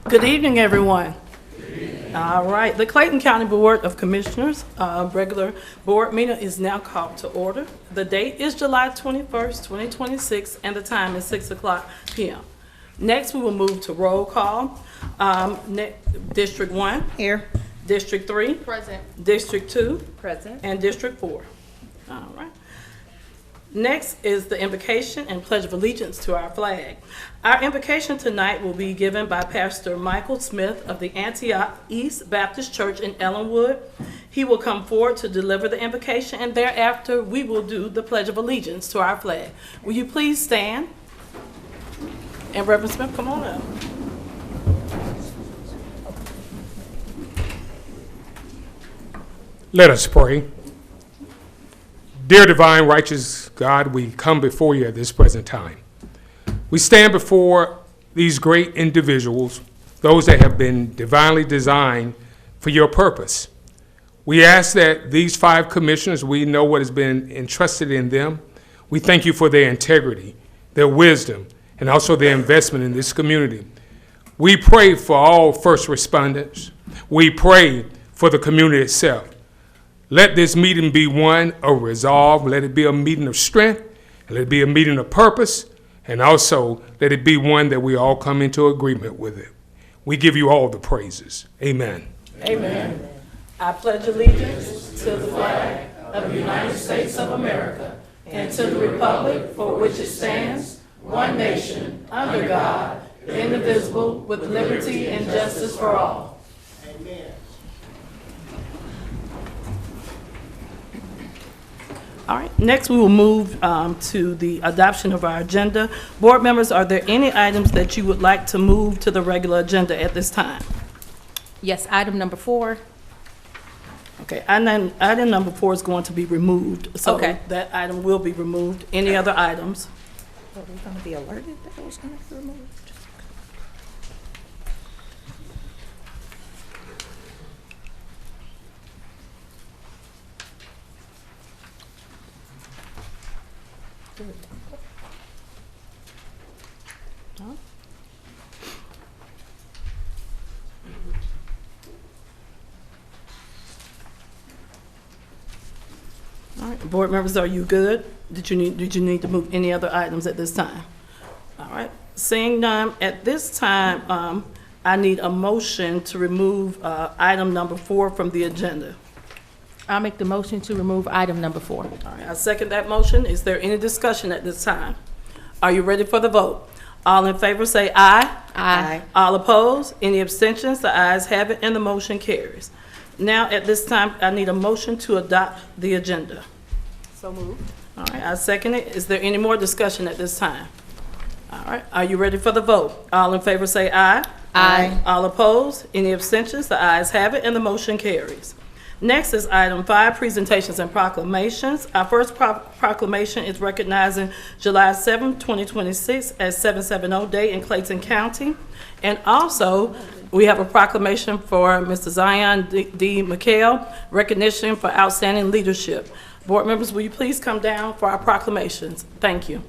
Good evening, everyone. All right, the Clayton County Board of Commissioners regular board meeting is now called to order. The date is July 21st, 2026, and the time is 6:00 p.m. Next, we will move to roll call. District 1. Here. District 3. Present. District 2. Present. And District 4. All right. Next is the invocation and pledge of allegiance to our flag. Our invocation tonight will be given by Pastor Michael Smith of the Antioch East Baptist Church in Ellenwood. He will come forward to deliver the invocation, and thereafter we will do the pledge of allegiance to our flag. Will you please stand? And Reverend Smith, come on up. Let us pray. Dear divine, righteous God, we come before you at this present time. We stand before these great individuals, those that have been divinely designed for your purpose. We ask that these 5 commissioners, we know what has been entrusted in them. We thank you for their integrity, their wisdom, and also their investment in this community. We pray for all first responders. We pray for the community itself. Let this meeting be one of resolve. Let it be a meeting of strength. Let it be a meeting of purpose. And also, let it be one that we all come into agreement with it. We give you all the praises. Amen. Amen. I pledge allegiance to the flag of the United States of America and to the republic for which it stands, one nation, under God, indivisible, with liberty and justice for all. Amen. All right, next we will move to the adoption of our agenda. Board members, are there any items that you would like to move to the regular agenda at this time? Yes, item number 4. Okay, item number 4 is going to be removed, so Okay. that item will be removed. Any other items? Are we going to be alerted that it was going to be removed? All right, board members, are you good? Did you need to move any other items at this time? All right, seeing none, at this time, I need a motion to remove item number 4 from the agenda. I'll make the motion to remove item number 4. All right, I second that motion. Is there any discussion at this time? Are you ready for the vote? All in favor say aye. Aye. All opposed? Any abstentions? The ayes have it and the motion carries. Now, at this time, I need a motion to adopt the agenda. So moved. All right, I second it. Is there any more discussion at this time? All right, are you ready for the vote? All in favor say aye. Aye. All opposed? Any abstentions? The ayes have it and the motion carries. Next is item 5, presentations and proclamations. Our first proclamation is recognizing July 7, 2026 as 770 Day in Clayton County. And also, we have a proclamation for Mr. Zion D. McHale, recognition for outstanding leadership. Board members, will you please come down for our proclamations? Thank you.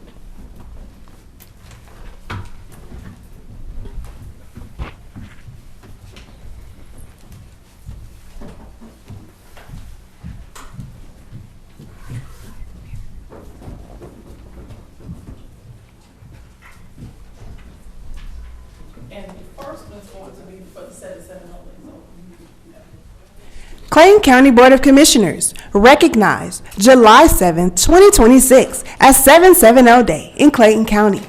And the first one's going to be for the 770. Clayton County Board of Commissioners recognized July 7, 2026 as 770 Day in Clayton County.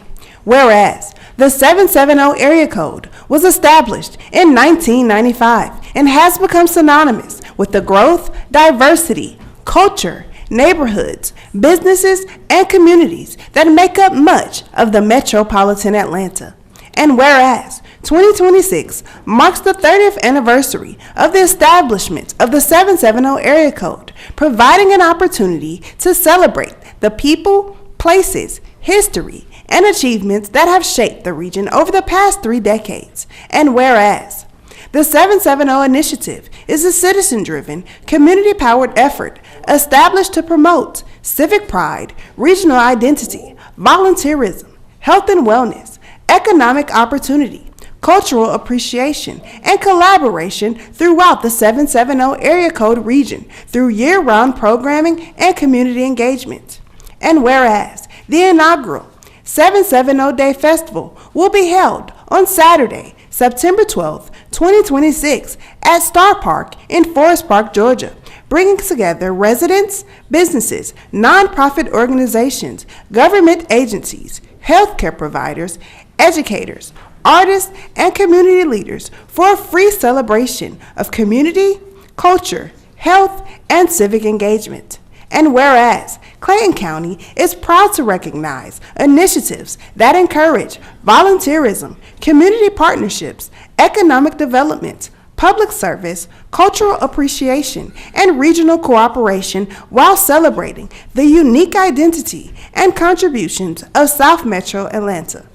Whereas the 770 area code was established in 1995 and has become synonymous with the growth, diversity, culture, neighborhoods, businesses, and communities that make up much of the metropolitan Atlanta. And whereas 2026 marks the 30th anniversary of the establishment of the 770 area code, providing an opportunity to celebrate the people, places, history, and achievements that have shaped the region over the past 3 decades. And whereas the 770 initiative is a citizen-driven, community-powered effort established to promote civic pride, regional identity, volunteerism, health and wellness, economic opportunity, cultural appreciation, and collaboration throughout the 770 area code region through year-round programming and community engagement. And whereas the inaugural 770 Day Festival will be held on Saturday, September 12th, 2026 at Star Park in Forest Park, Georgia, bringing together residents, businesses, nonprofit organizations, government agencies, healthcare providers, educators, artists, and community leaders for a free celebration of community, culture, health, and civic engagement. And whereas Clayton County is proud to recognize initiatives that encourage volunteerism, community partnerships, economic development, public service, cultural appreciation, and regional cooperation while celebrating the unique identity and contributions of South Metro Atlanta.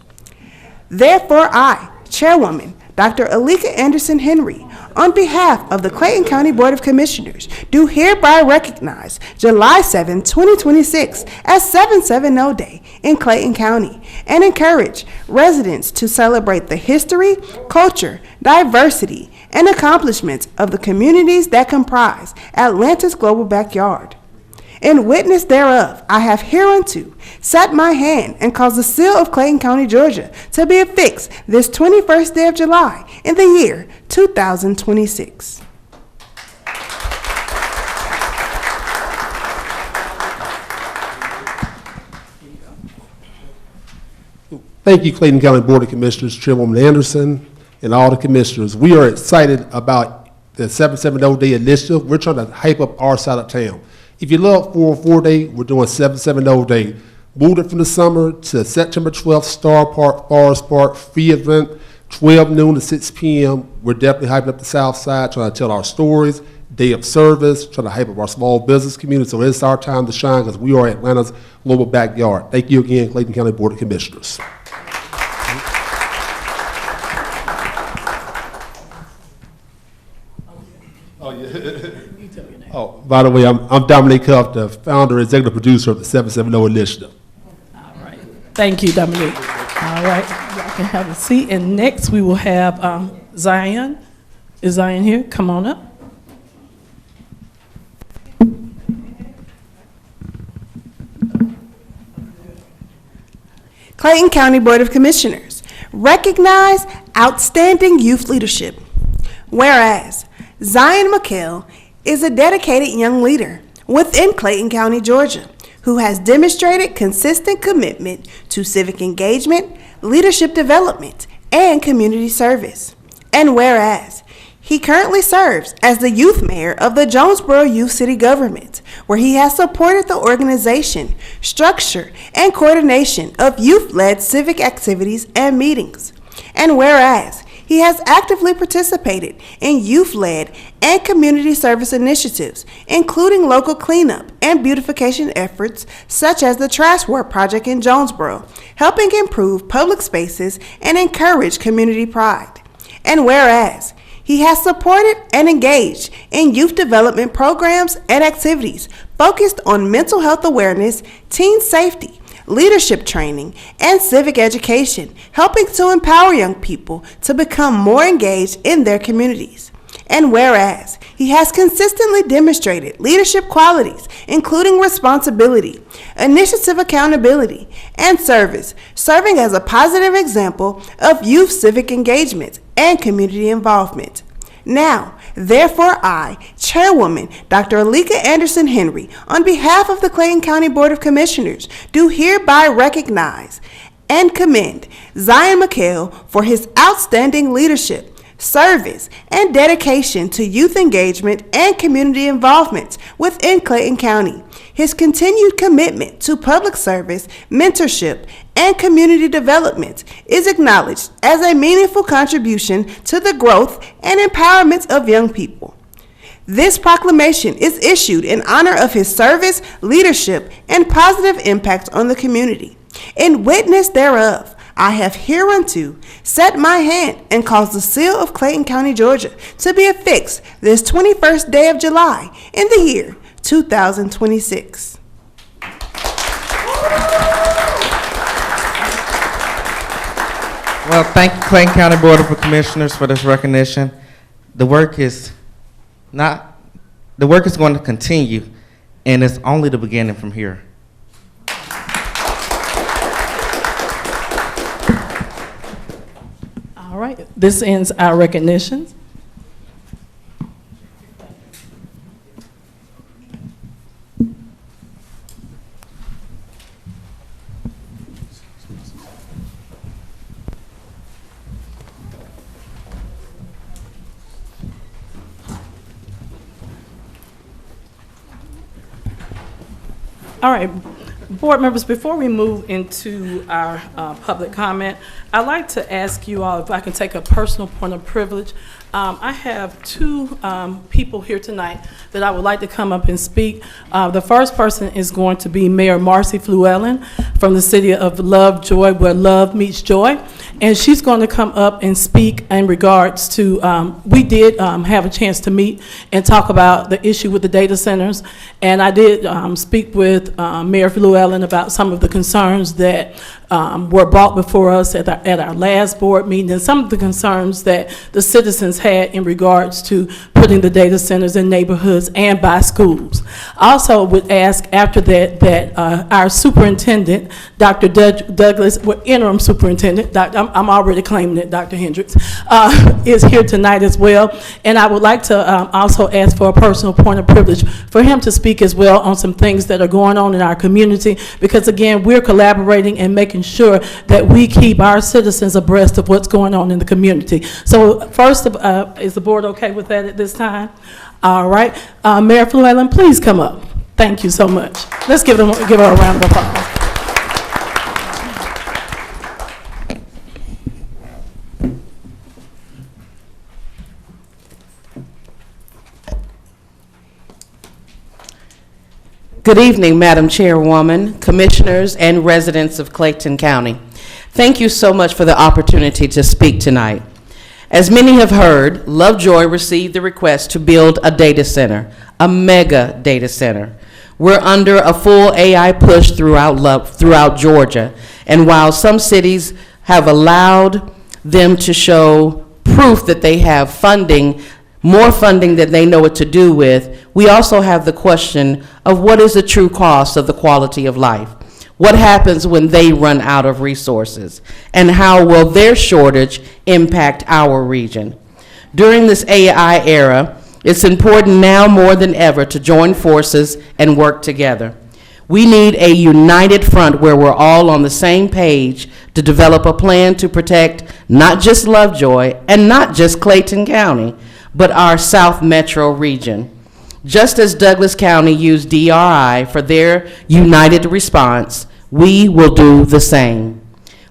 Therefore, I, Chairwoman Dr. Alika Anderson Henry, on behalf of the Clayton County Board of Commissioners, do hereby recognize July 7, 2026 as 770 Day in Clayton County and encourage residents to celebrate the history, culture, diversity, and accomplishments of the communities that comprise Atlanta's global backyard. In witness thereof, I have hereunto set my hand and caused the seal of Clayton County, Georgia, to be affixed this 21st day of July in the year 2026. Thank you, Clayton County Board of Commissioners, Chairwoman Anderson, and all the commissioners. We are excited about the 770 Day initiative. We're trying to hype up our side of town. If you love 404 Day, we're doing 770 Day. Moved it from the summer to September 12th, Star Park, Forest Park, free event, 12 noon to 6 p.m. We're definitely hyping up the South Side, trying to tell our stories, day of service, trying to hype up our small business community. So it's our time to shine because we are Atlanta's global backyard. Thank you again, Clayton County Board of Commissioners. Oh, yeah. Oh, by the way, I'm Dominic Huff, the founder and executive producer of the 770 Initiative. All right. Thank you, Dominique. All right. Y'all can have a seat. And next we will have Zion. Is Zion here? Come on up. Clayton County Board of Commissioners, recognize outstanding youth leadership. Whereas Zion McHale is a dedicated young leader within Clayton County, Georgia, who has demonstrated consistent commitment to civic engagement, leadership development, and community service. And whereas he currently serves as the youth mayor of the Jonesboro Youth City Government, where he has supported the organization, structure, and coordination of youth-led civic activities and meetings. And whereas he has actively participated in youth-led and community service initiatives, including local cleanup and beautification efforts such as the Trash Work Project in Jonesboro, helping improve public spaces and encourage community pride. And whereas he has supported and engaged in youth development programs and activities focused on mental health awareness, teen safety, leadership training, and civic education, helping to empower young people to become more engaged in their communities. And whereas he has consistently demonstrated leadership qualities, including responsibility, initiative accountability, and service, serving as a positive example of youth civic engagement and community involvement. Now, therefore, I, Chairwoman Dr. Alika Anderson Henry, on behalf of the Clayton County Board of Commissioners, do hereby recognize and commend Zion McHale for his outstanding leadership, service, and dedication to youth engagement and community involvement within Clayton County. His continued commitment to public service, mentorship, and community development is acknowledged as a meaningful contribution to the growth and empowerment of young people. This proclamation is issued in honor of his service, leadership, and positive impact on the community. In witness thereof, I have hereunto set my hand and caused the seal of Clayton County, Georgia, to be affixed this 21st day of July in the year 2026. Well, thank you, Clayton County Board of Commissioners, for this recognition. The work is going to continue, and it's only the beginning from here. All right, this ends our recognitions. All right, board members, before we move into our public comment, I'd like to ask you all if I can take a personal point of privilege. I have two people here tonight that I would like to come up and speak. The first person is going to be Mayor Marcy Fluellen from the city of Lovejoy, where love meets joy. And she's going to come up and speak in regards to, we did have a chance to meet and talk about the issue with the data centers. And I did speak with Mayor Fluellen about some of the concerns that were brought before us at our last board meeting, and some of the concerns that the citizens had in regards to putting the data centers in neighborhoods and by schools. I also would ask after that our superintendent, Dr. Douglas, well, interim superintendent, I'm already claiming it, Dr. Hendricks, is here tonight as well. And I would like to also ask for a personal point of privilege for him to speak as well on some things that are going on in our community, because again, we're collaborating and making sure that we keep our citizens abreast of what's going on in the community. So first, is the board okay with that at this time? All right, Mayor Fluellen, please come up. Thank you so much. Let's give her a round of applause. Good evening, Madam Chairwoman, Commissioners, and residents of Clayton County. Thank you so much for the opportunity to speak tonight. As many have heard, Lovejoy received the request to build a data center, a mega data center. We're under a full AI push throughout Georgia, and while some cities have allowed them to show proof that they have funding, more funding that they know what to do with, we also have the question of what is the true cost of the quality of life? What happens when they run out of resources? And how will their shortage impact our region? During this AI era, it's important now more than ever to join forces and work together. We need a united front where we're all on the same page to develop a plan to protect not just Lovejoy and not just Clayton County, but our South Metro region. Just as Douglas County used DRI for their united response, we will do the same.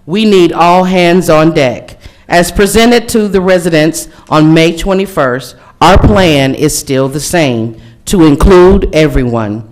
We need all hands on deck. As presented to the residents on May 21st, our plan is still the same, to include everyone,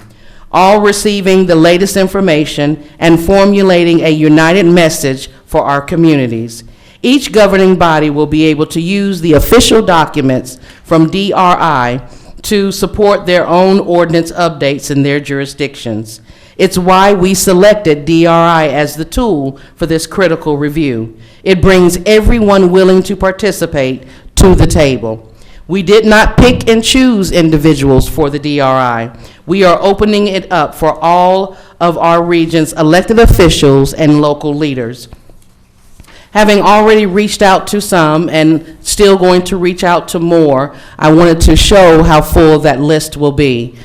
all receiving the latest information and formulating a united message for our communities. Each governing body will be able to use the official documents from DRI to support their own ordinance updates in their jurisdictions. It's why we selected DRI as the tool for this critical review. It brings everyone willing to participate to the table. We did not pick and choose individuals for the DRI. We are opening it up for all of our region's elected officials and local leaders. Having already reached out to some and still going to reach out to more, I wanted to show how full that list will be.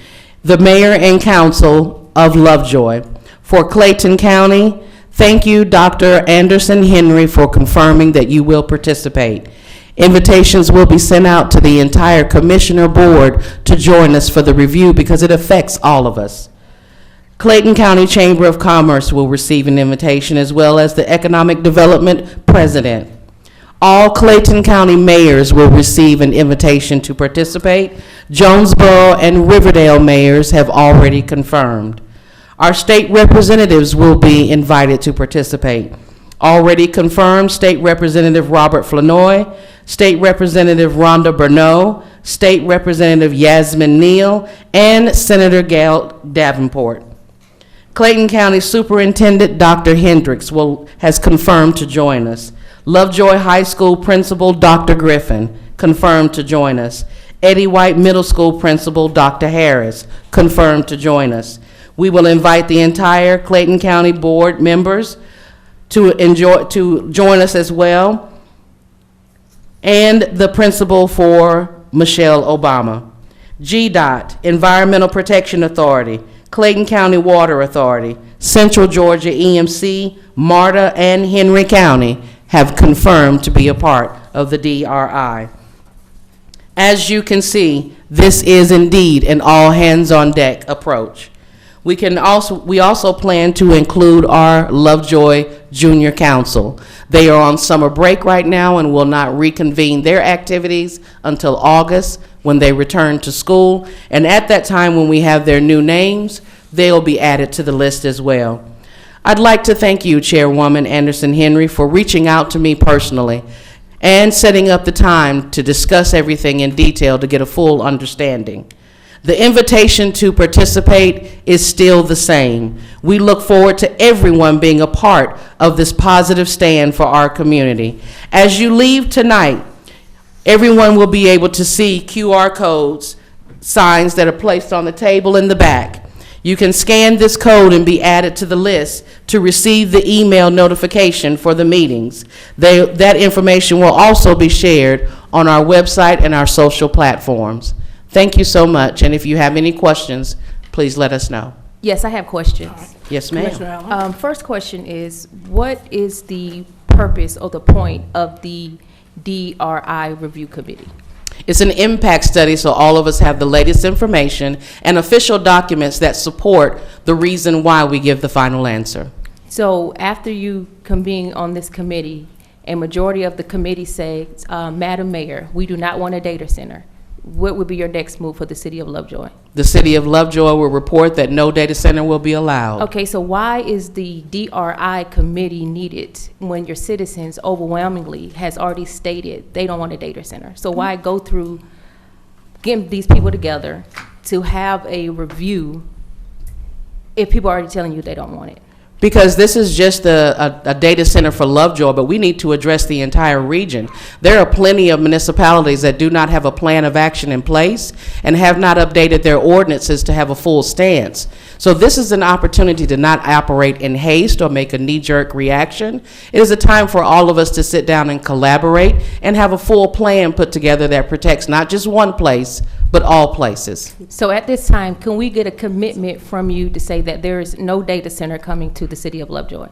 The mayor and council of Lovejoy. For Clayton County, thank you, Dr. Anderson Henry, for confirming that you will participate. Invitations will be sent out to the entire commissioner board to join us for the review because it affects all of us. Clayton County Chamber of Commerce will receive an invitation, as well as the Economic Development President. All Clayton County mayors will receive an invitation to participate. Jonesboro and Riverdale mayors have already confirmed. Our state representatives will be invited to participate. Already confirmed, State Representative Robert Flournoy, State Representative Rhonda Bernot, State Representative Yasmin Neal, and Senator Gail Davenport. Clayton County Superintendent Dr. Hendricks has confirmed to join us. Lovejoy High School Principal Dr. Griffin, confirmed to join us. Eddie White Middle School Principal Dr. Harris, confirmed to join us. We will invite the entire Clayton County Board members to join us as well, and the principal for Michelle Obama. GDOT, Environmental Protection Authority, Clayton County Water Authority, Central Georgia EMC, MARTA, and Henry County have confirmed to be a part of the DRI. As you can see, this is indeed an all-hands-on-deck approach. We also plan to include our Lovejoy Junior Council. They are on summer break right now and will not reconvene their activities until August when they return to school. And at that time, when we have their new names, they'll be added to the list as well. I'd like to thank you, Chairwoman Anderson Henry, for reaching out to me personally and setting up the time to discuss everything in detail to get a full understanding. The invitation to participate is still the same. We look forward to everyone being a part of this positive stand for our community. As you leave tonight, everyone will be able to see QR codes, signs that are placed on the table in the back. You can scan this code and be added to the list to receive the email notification for the meetings. That information will also be shared on our website and our social platforms. Thank you so much, and if you have any questions, please let us know. Yes, I have questions. Yes, Commissioner ma'am. Allen? First question is, what is the purpose or the point of the DRI Review Committee? It's an impact study, so all of us have the latest information and official documents that support the reason why we give the final answer. So after you convene on this committee, a majority of the committee says, Madam Mayor, we do not want a data center. What would be your next move for the city of Lovejoy? The city of Lovejoy will report that no data center will be allowed. Okay, so why is the DRI committee needed when your citizens overwhelmingly has already stated they don't want a data center? So why go through getting these people together to have a review if people are already telling you they don't want it? Because this is just a data center for Lovejoy, but we need to address the entire region. There are plenty of municipalities that do not have a plan of action in place and have not updated their ordinances to have a full stance. So this is an opportunity to not operate in haste or make a knee-jerk reaction. It is a time for all of us to sit down and collaborate and have a full plan put together that protects not just one place, but all places. So at this time, can we get a commitment from you to say that there is no data center coming to the city of Lovejoy?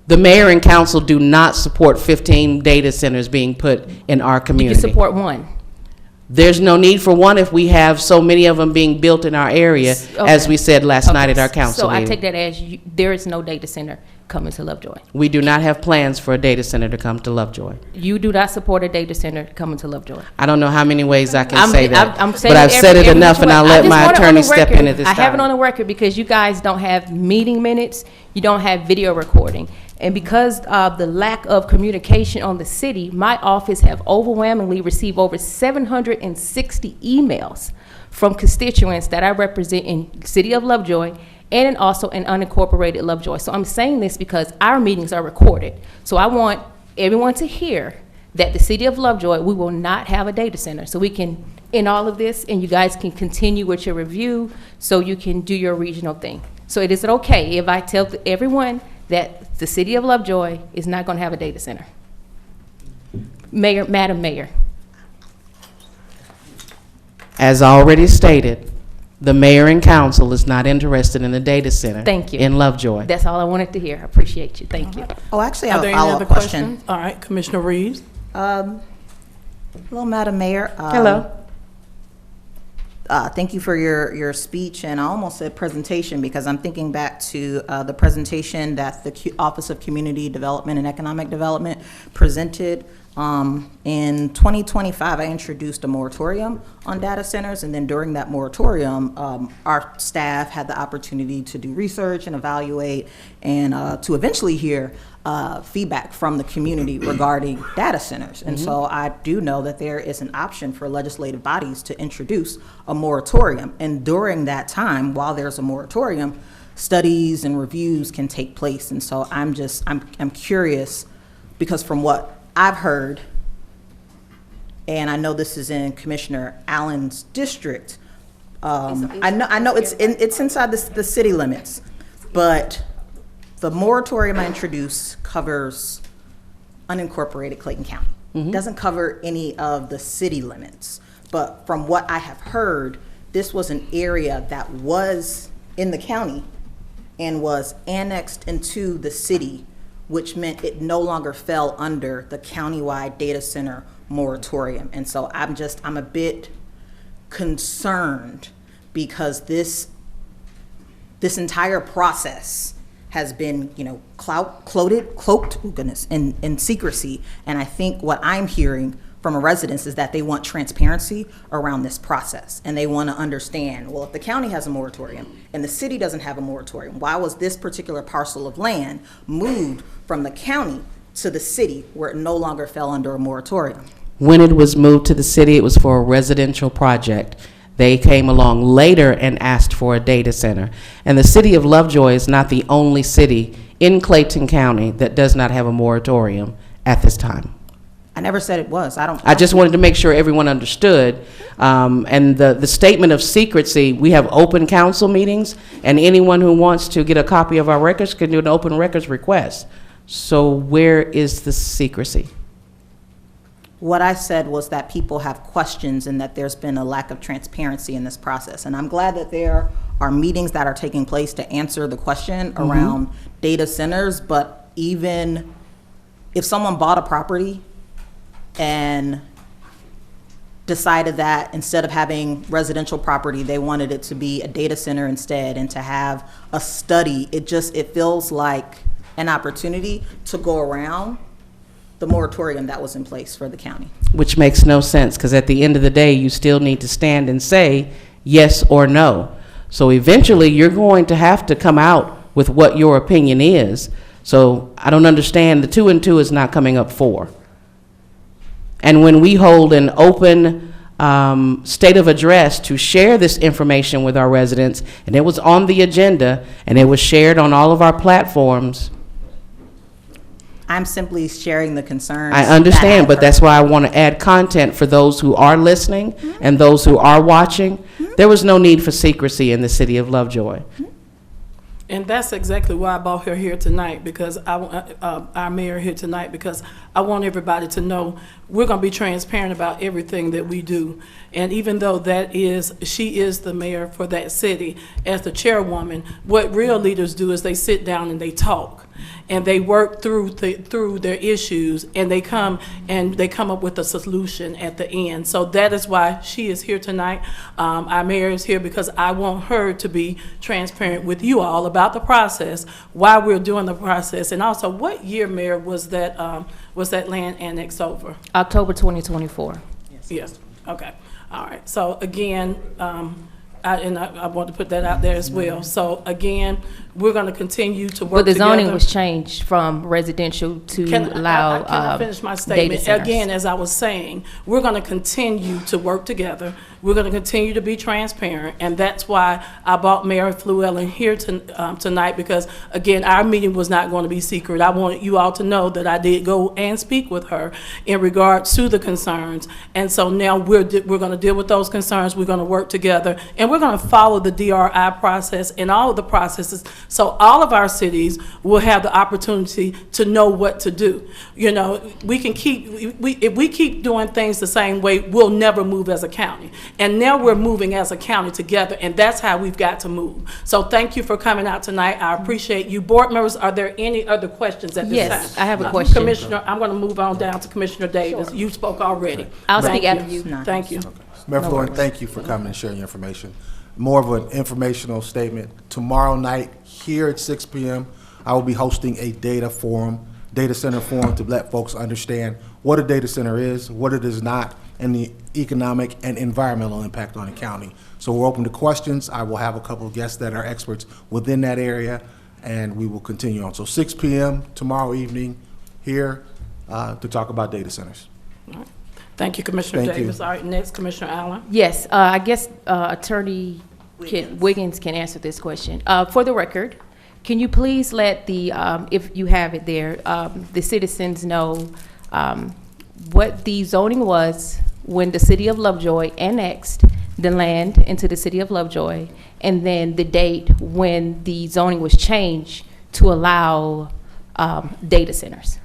The mayor and council do not support 15 data centers being put in our You community. support one. There's no need for one if we have so many of them being built in our area, as Okay. we said last night at our Okay, council So I take meeting. that as there is no data center coming to Lovejoy. We do not have plans for a data center to come to Lovejoy. You do not support a data center coming to Lovejoy. I don't know how many ways I can say that, I'm saying but I've said it every enough, which and way. I'll I let just my want it on attorney the step record. in at this I have it on time. the record because you guys don't have meeting minutes, you don't have video recording. And because of the lack of communication on the city, my office have overwhelmingly received over 760 emails from constituents that I represent in the city of Lovejoy and also in unincorporated Lovejoy. So I'm saying this because our meetings are recorded. So I want everyone to hear that the city of Lovejoy, we will not have a data center. So we can end all of this and you guys can continue with your review so you can do your regional thing. So it is okay if I tell everyone that the city of Lovejoy is not going to have a data center? Madam Mayor. As already stated, the mayor and council is not interested in a data center. Thank you. In Lovejoy. That's all I wanted to hear. I appreciate you. Thank you. Oh, actually, I Are have there a any other follow-up question. questions? All right, Commissioner Reeves. Hello, Madam Mayor. Hello. Thank you for your speech, and I almost said presentation because I'm thinking back to the presentation that the Office of Community Development and Economic Development presented. In 2025, I introduced a moratorium on data centers, and then during that moratorium, our staff had the opportunity to do research and evaluate and to eventually hear feedback from the community regarding data centers. And so I do know that there is an option for legislative bodies to introduce a moratorium. And during that time, while there's a moratorium, studies and reviews can take place. And so I'm curious, because from what I've heard, and I know this is in Commissioner Allen's district, I know it's inside the city limits, but the moratorium I introduced covers unincorporated Clayton County. It doesn't cover any of the city limits. But from what I have heard, this was an area that was in the county and was annexed into the city, which meant it no longer fell under the countywide data center moratorium. And so I'm a bit concerned because this entire process has been, cloaked, oh goodness, in secrecy. And I think what I'm hearing from a resident is that they want transparency around this process. And they want to understand, well, if the county has a moratorium and the city doesn't have a moratorium, why was this particular parcel of land moved from the county to the city where it no longer fell under a moratorium? When it was moved to the city, it was for a residential project. They came along later and asked for a data center. And the city of Lovejoy is not the only city in Clayton County that does not have a moratorium at this time. I never said it was. I just wanted to make sure everyone understood. And the statement of secrecy, we have open council meetings, and anyone who wants to get a copy of our records can do an open records request. So where is the secrecy? What I said was that people have questions and that there's been a lack of transparency in this process. And I'm glad that there are meetings that are taking place to answer the question around data centers. But even if someone bought a property and decided that instead of having residential property, they wanted it to be a data center instead and to have a study, it feels like an opportunity to go around the moratorium that was in place for the county. Which makes no sense, because at the end of the day, you still need to stand and say yes or no. So eventually, you're going to have to come out with what your opinion is. So I don't understand, the 2 and 2 is not coming up 4. And when we hold an open state of address to share this information with our residents, and it was on the agenda, and it was shared on all of our platforms. I'm simply sharing the concerns. I understand, but that's why I want to add content for those who are listening and those who are watching. There was no need for secrecy in the city of Lovejoy. And that's exactly why I brought her here tonight, because our mayor here tonight, because I want everybody to know we're going to be transparent about everything that we do. And even though she is the mayor for that city, as the chairwoman, what real leaders do is they sit down and they talk. And they work through their issues, and they come up with a solution at the end. So that is why she is here tonight. Our mayor is here because I want her to be transparent with you all about the process, why we're doing the process, and also what year, Mayor, was that land annexed over? October 2024. Yes. Okay. All right. So again, I want to put that out there as well. So again, we're going to continue to work But the together. zoning was changed from residential to allow Can I finish my statement? data centers. Again, as I was saying, we're going to continue to work together. We're going to continue to be transparent, and that's why I brought Mayor Fluellen here tonight, because, again, our meeting was not going to be secret. I wanted you all to know that I did go and speak with her in regard to the concerns, and so now we're going to deal with those concerns. We're going to work together, and we're going to follow the DRI process and all of the processes, so all of our cities will have the opportunity to know what to do. You know, if we keep doing things the same way, we'll never move as a county. And now we're moving as a county together, and that's how we've got to move. So thank you for coming out tonight. I appreciate you. Board members, are there any other questions at this time? Yes, I have a question. Commissioner, I'm going to move on down to Commissioner Davis. Sure. You spoke already. I'll speak after you. Thank you. Mayor Fluellen, thank you for coming and sharing your information. More of an informational statement. Tomorrow night here at 6 p.m., I will be hosting a data center forum to let folks understand what a data center is, what it is not, and the economic and environmental impact on the county. So we're open to questions. I will have a couple of guests that are experts within that area, and we will continue on. So 6 p.m. tomorrow evening here to talk about data centers. All right. Thank you, Commissioner Thank Davis. you. All right, next, Commissioner Allen. Yes, I guess Attorney Wiggins can answer this question. For the record, Can you please let the, if you have it there, the citizens know what the zoning was when the city of Lovejoy annexed the land into the city of Lovejoy, and then the date when the zoning was changed to allow data centers?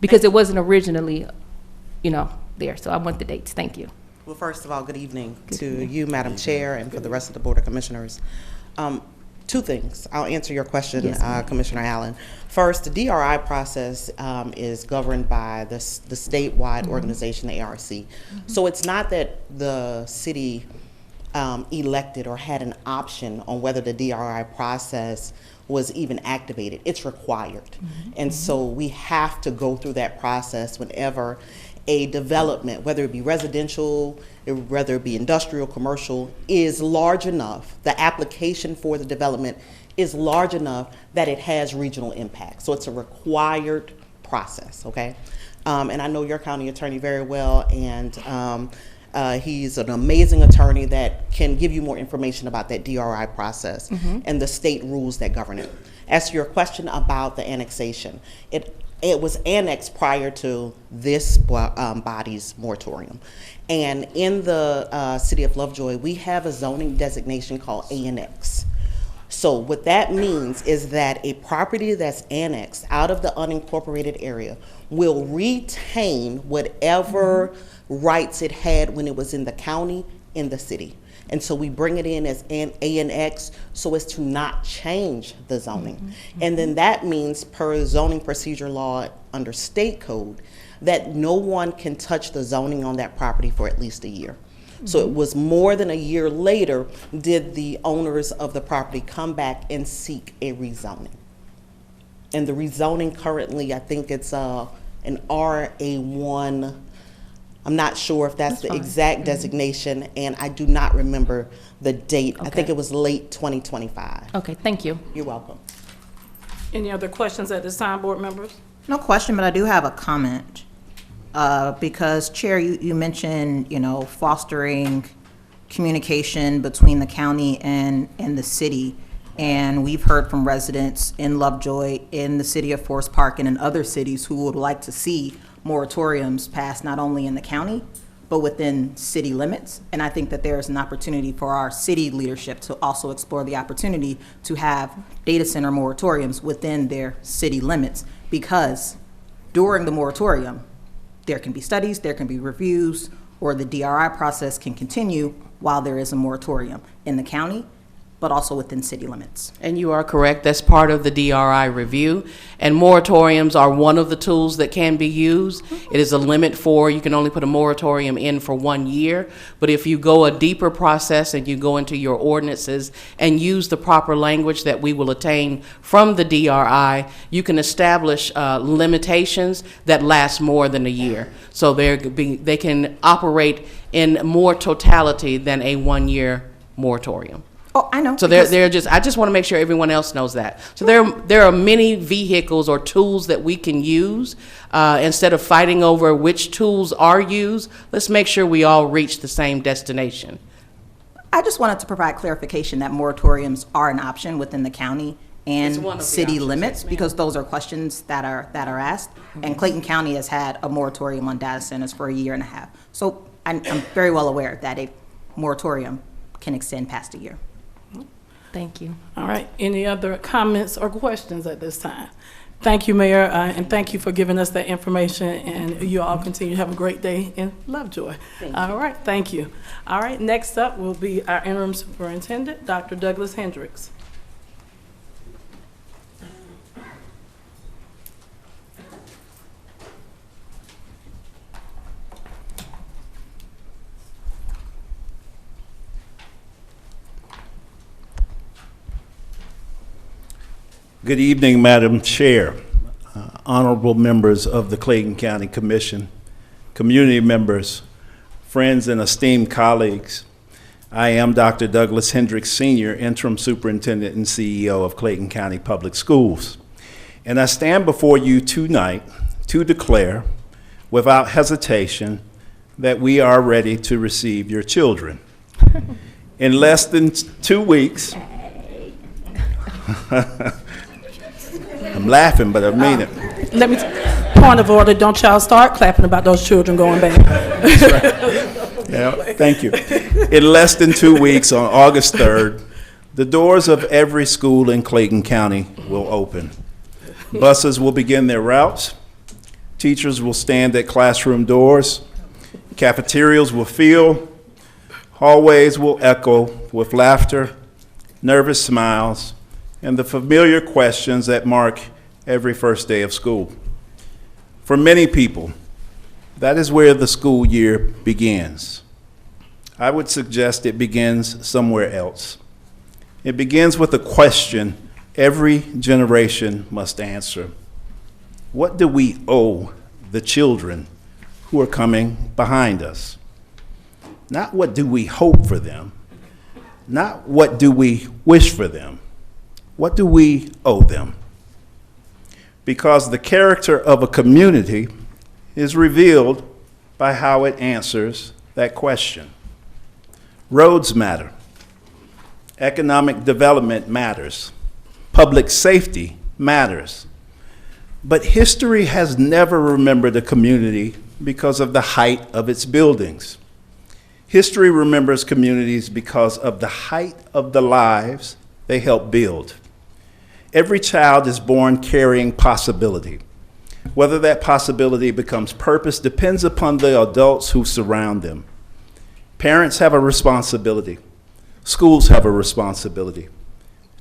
Because it wasn't originally, there. So I want the dates. Thank you. Well, first of all, good evening to you, Madam Chair, and for the rest of the Board of Commissioners. Two things. I'll answer your question, Yes, Commissioner Allen. First, the DRI process is governed by the statewide organization, the ARC. So it's not that the city elected or had an option on whether the DRI process was even activated. It's required. And so we have to go through that process whenever a development, whether it be residential, whether it be industrial, commercial, is large enough, the application for the development is large enough that it has regional impact. So it's a required process, okay? And I know your county attorney very well, and he's an amazing attorney that can give you more information about that DRI process and the state rules that govern it. As to your question about the annexation, it was annexed prior to this body's moratorium. And in the city of Lovejoy, we have a zoning designation called ANX. So what that means is that a property that's annexed out of the unincorporated area will retain whatever rights it had when it was in the county, in the city. And so we bring it in as an ANX so as to not change the zoning. And then that means, per zoning procedure law under state code, that no one can touch the zoning on that property for at least a year. So it was more than a year later did the owners of the property come back and seek a rezoning. And the rezoning currently, I think it's an RA1. I'm not sure if that's the exact designation, and I do not remember the date. I think it was late 2025. Okay, thank you. You're welcome. Any other questions at this time, board members? No question, but I do have a comment. Because Chair, you mentioned, fostering communication between the county and the city. And we've heard from residents in Lovejoy, in the city of Forest Park, and in other cities who would like to see moratoriums passed not only in the county, but within city limits. And I think that there is an opportunity for our city leadership to also explore the opportunity to have data center moratoriums within their city limits, because during the moratorium, there can be studies, there can be reviews, or the DRI process can continue while there is a moratorium in the county, but also within city limits. And you are correct. That's part of the DRI review. And moratoriums are one of the tools that can be used. It is a limit you can only put a moratorium in for 1 year. But if you go a deeper process and you go into your ordinances and use the proper language that we will attain from the DRI, you can establish limitations that last more than a year. So they can operate in more totality than a 1-year moratorium. Oh, I know. So I just want to make sure everyone else knows that. So there are many vehicles or tools that we can use. Instead of fighting over which tools are used, let's make sure we all reach the same destination. I just wanted to provide clarification that moratoriums are an option within the county It's one of and the city options, limits, yes, ma'am. because those are questions that are asked. And Clayton County has had a moratorium on data centers for 1.5 years. So I'm very well aware that a moratorium can extend past a year. Thank you. All right, any other comments or questions at this time? Thank you, Mayor, and thank you for giving us that information, and you all continue to have a great day in Lovejoy. All right, thank you. All right, next up will be our interim superintendent, Dr. Douglas Hendricks. Good evening, Madam Chair, honorable members of the Clayton County Commission, community members, friends, and esteemed colleagues. I am Dr. Douglas Hendricks, Sr., Interim Superintendent and CEO of Clayton County Public Schools. And I stand before you tonight to declare, without hesitation, that we are ready to receive your children. In less than 2 weeks, I'm laughing, but I mean it. Let me, point of order, don't y'all start clapping about those children going back. Yeah, thank you. In less than 2 weeks, on August 3rd, the doors of every school in Clayton County will open. Buses will begin their routes. Teachers will stand at classroom doors. Cafeterias will fill. Hallways will echo with laughter, nervous smiles, and the familiar questions that mark every first day of school. For many people, that is where the school year begins. I would suggest it begins somewhere else. It begins with a question every generation must answer. What do we owe the children who are coming behind us? Not what do we hope for them, not what do we wish for them. What do we owe them? Because the character of a community is revealed by how it answers that question. Roads matter. Economic development matters. Public safety matters. But history has never remembered a community because of the height of its buildings. History remembers communities because of the height of the lives they help build. Every child is born carrying possibility. Whether that possibility becomes purpose depends upon the adults who surround them. Parents have a responsibility. Schools have a responsibility.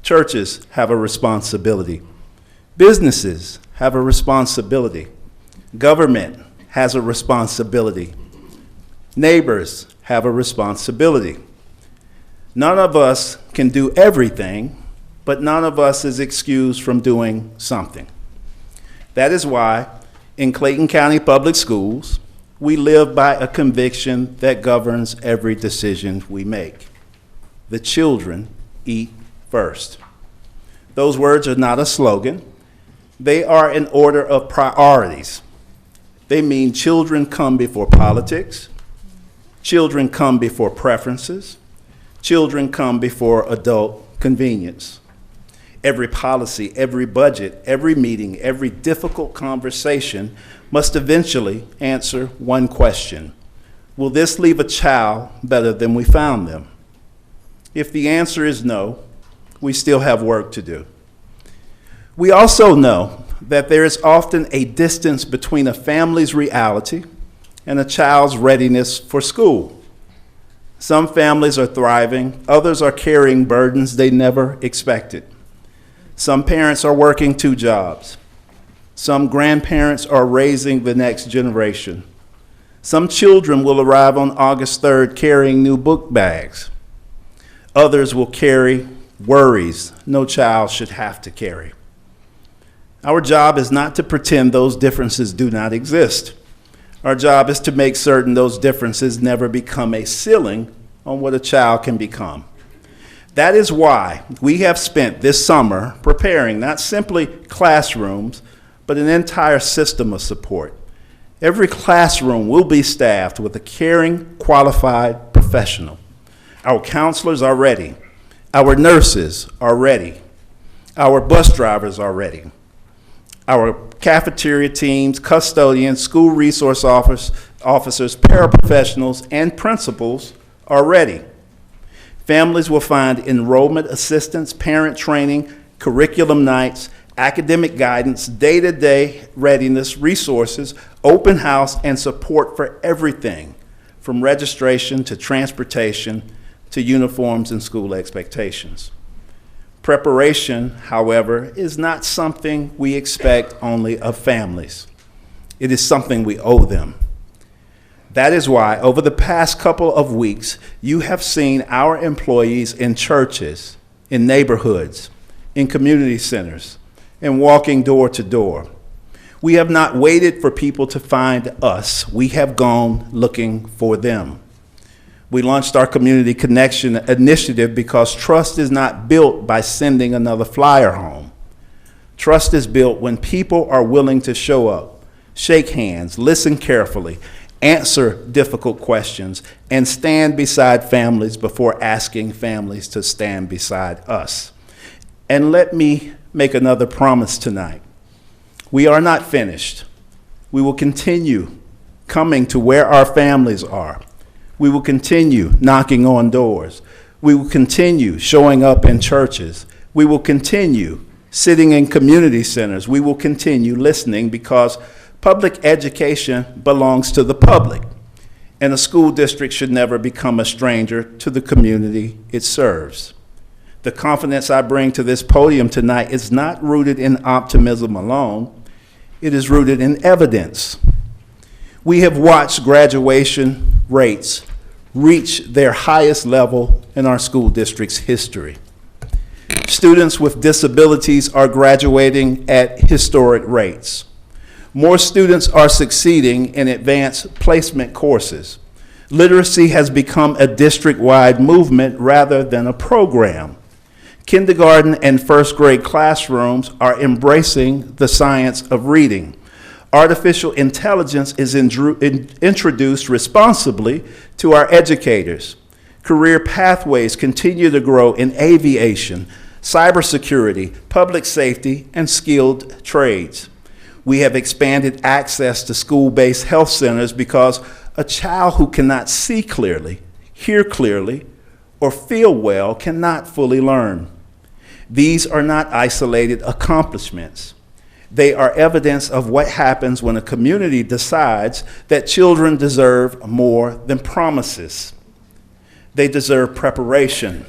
Churches have a responsibility. Businesses have a responsibility. Government has a responsibility. Neighbors have a responsibility. None of us can do everything, but none of us is excused from doing something. That is why in Clayton County Public Schools, we live by a conviction that governs every decision we make. The children eat first. Those words are not a slogan. They are an order of priorities. They mean children come before politics. Children come before preferences. Children come before adult convenience. Every policy, every budget, every meeting, every difficult conversation must eventually answer one question. Will this leave a child better than we found them? If the answer is no, we still have work to do. We also know that there is often a distance between a family's reality and a child's readiness for school. Some families are thriving, others are carrying burdens they never expected. Some parents are working 2 jobs. Some grandparents are raising the next generation. Some children will arrive on August 3rd carrying new book bags. Others will carry worries no child should have to carry. Our job is not to pretend those differences do not exist. Our job is to make certain those differences never become a ceiling on what a child can become. That is why we have spent this summer preparing not simply classrooms, but an entire system of support. Every classroom will be staffed with a caring, qualified professional. Our counselors are ready. Our nurses are ready. Our bus drivers are ready. Our cafeteria teams, custodians, school resource officers, paraprofessionals, and principals are ready. Families will find enrollment assistance, parent training, curriculum nights, academic guidance, day-to-day readiness, resources, open house, and support for everything from registration to transportation to uniforms and school expectations. Preparation, however, is not something we expect only of families. It is something we owe them. That is why, over the past couple of weeks, you have seen our employees in churches, in neighborhoods, in community centers, and walking door to door. We have not waited for people to find us. We have gone looking for them. We launched our Community Connection initiative because trust is not built by sending another flyer home. Trust is built when people are willing to show up, shake hands, listen carefully, answer difficult questions, and stand beside families before asking families to stand beside us. And let me make another promise tonight. We are not finished. We will continue coming to where our families are. We will continue knocking on doors. We will continue showing up in churches. We will continue sitting in community centers. We will continue listening because public education belongs to the public, and a school district should never become a stranger to the community it serves. The confidence I bring to this podium tonight is not rooted in optimism alone. It is rooted in evidence. We have watched graduation rates reach their highest level in our school district's history. Students with disabilities are graduating at historic rates. More students are succeeding in advanced placement courses. Literacy has become a district-wide movement rather than a program. Kindergarten and first grade classrooms are embracing the science of reading. Artificial intelligence is introduced responsibly to our educators. Career pathways continue to grow in aviation, cybersecurity, public safety, and skilled trades. We have expanded access to school-based health centers because a child who cannot see clearly, hear clearly, or feel well cannot fully learn. These are not isolated accomplishments. They are evidence of what happens when a community decides that children deserve more than promises. They deserve preparation.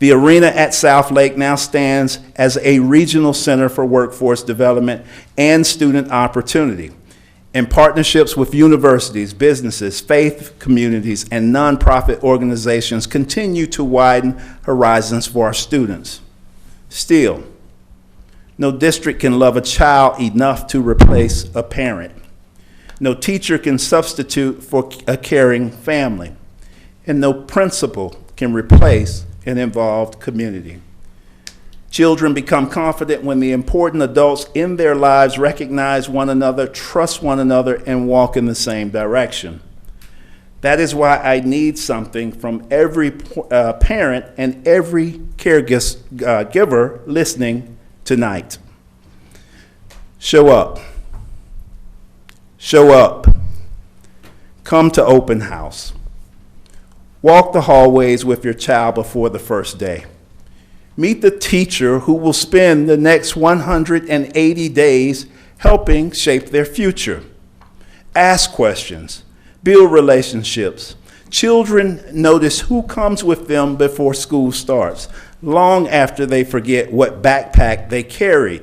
The arena at South Lake now stands as a regional center for workforce development and student opportunity. In partnerships with universities, businesses, faith communities, and nonprofit organizations continue to widen horizons for our students. Still, no district can love a child enough to replace a parent. No teacher can substitute for a caring family. And no principal can replace an involved community. Children become confident when the important adults in their lives recognize one another, trust one another, and walk in the same direction. That is why I need something from every parent and every caregiver listening tonight. Show up. Show up. Come to open house. Walk the hallways with your child before the first day. Meet the teacher who will spend the next 180 days helping shape their future. Ask questions. Build relationships. Children notice who comes with them before school starts, long after they forget what backpack they carried.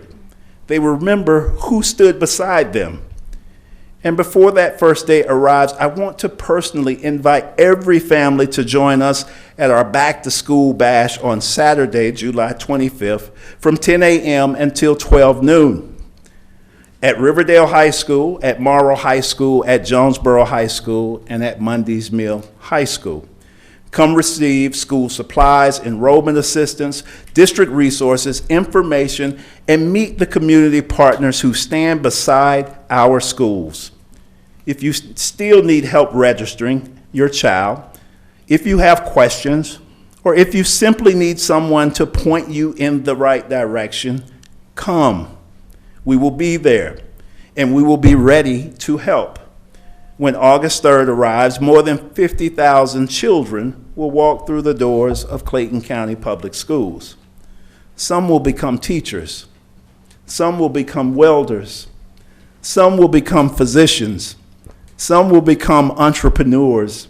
They remember who stood beside them. And before that first day arrives, I want to personally invite every family to join us at our Back to School Bash on Saturday, July 25th, from 10 a.m. until 12 noon. At Riverdale High School, at Morrow High School, at Jonesboro High School, and at Mundy's Mill High School. Come receive school supplies, enrollment assistance, district resources, information, and meet the community partners who stand beside our schools. If you still need help registering your child, if you have questions, or if you simply need someone to point you in the right direction, come. We will be there, and we will be ready to help. When August 3rd arrives, more than 50,000 children will walk through the doors of Clayton County Public Schools. Some will become teachers. Some will become welders. Some will become physicians. Some will become entrepreneurs.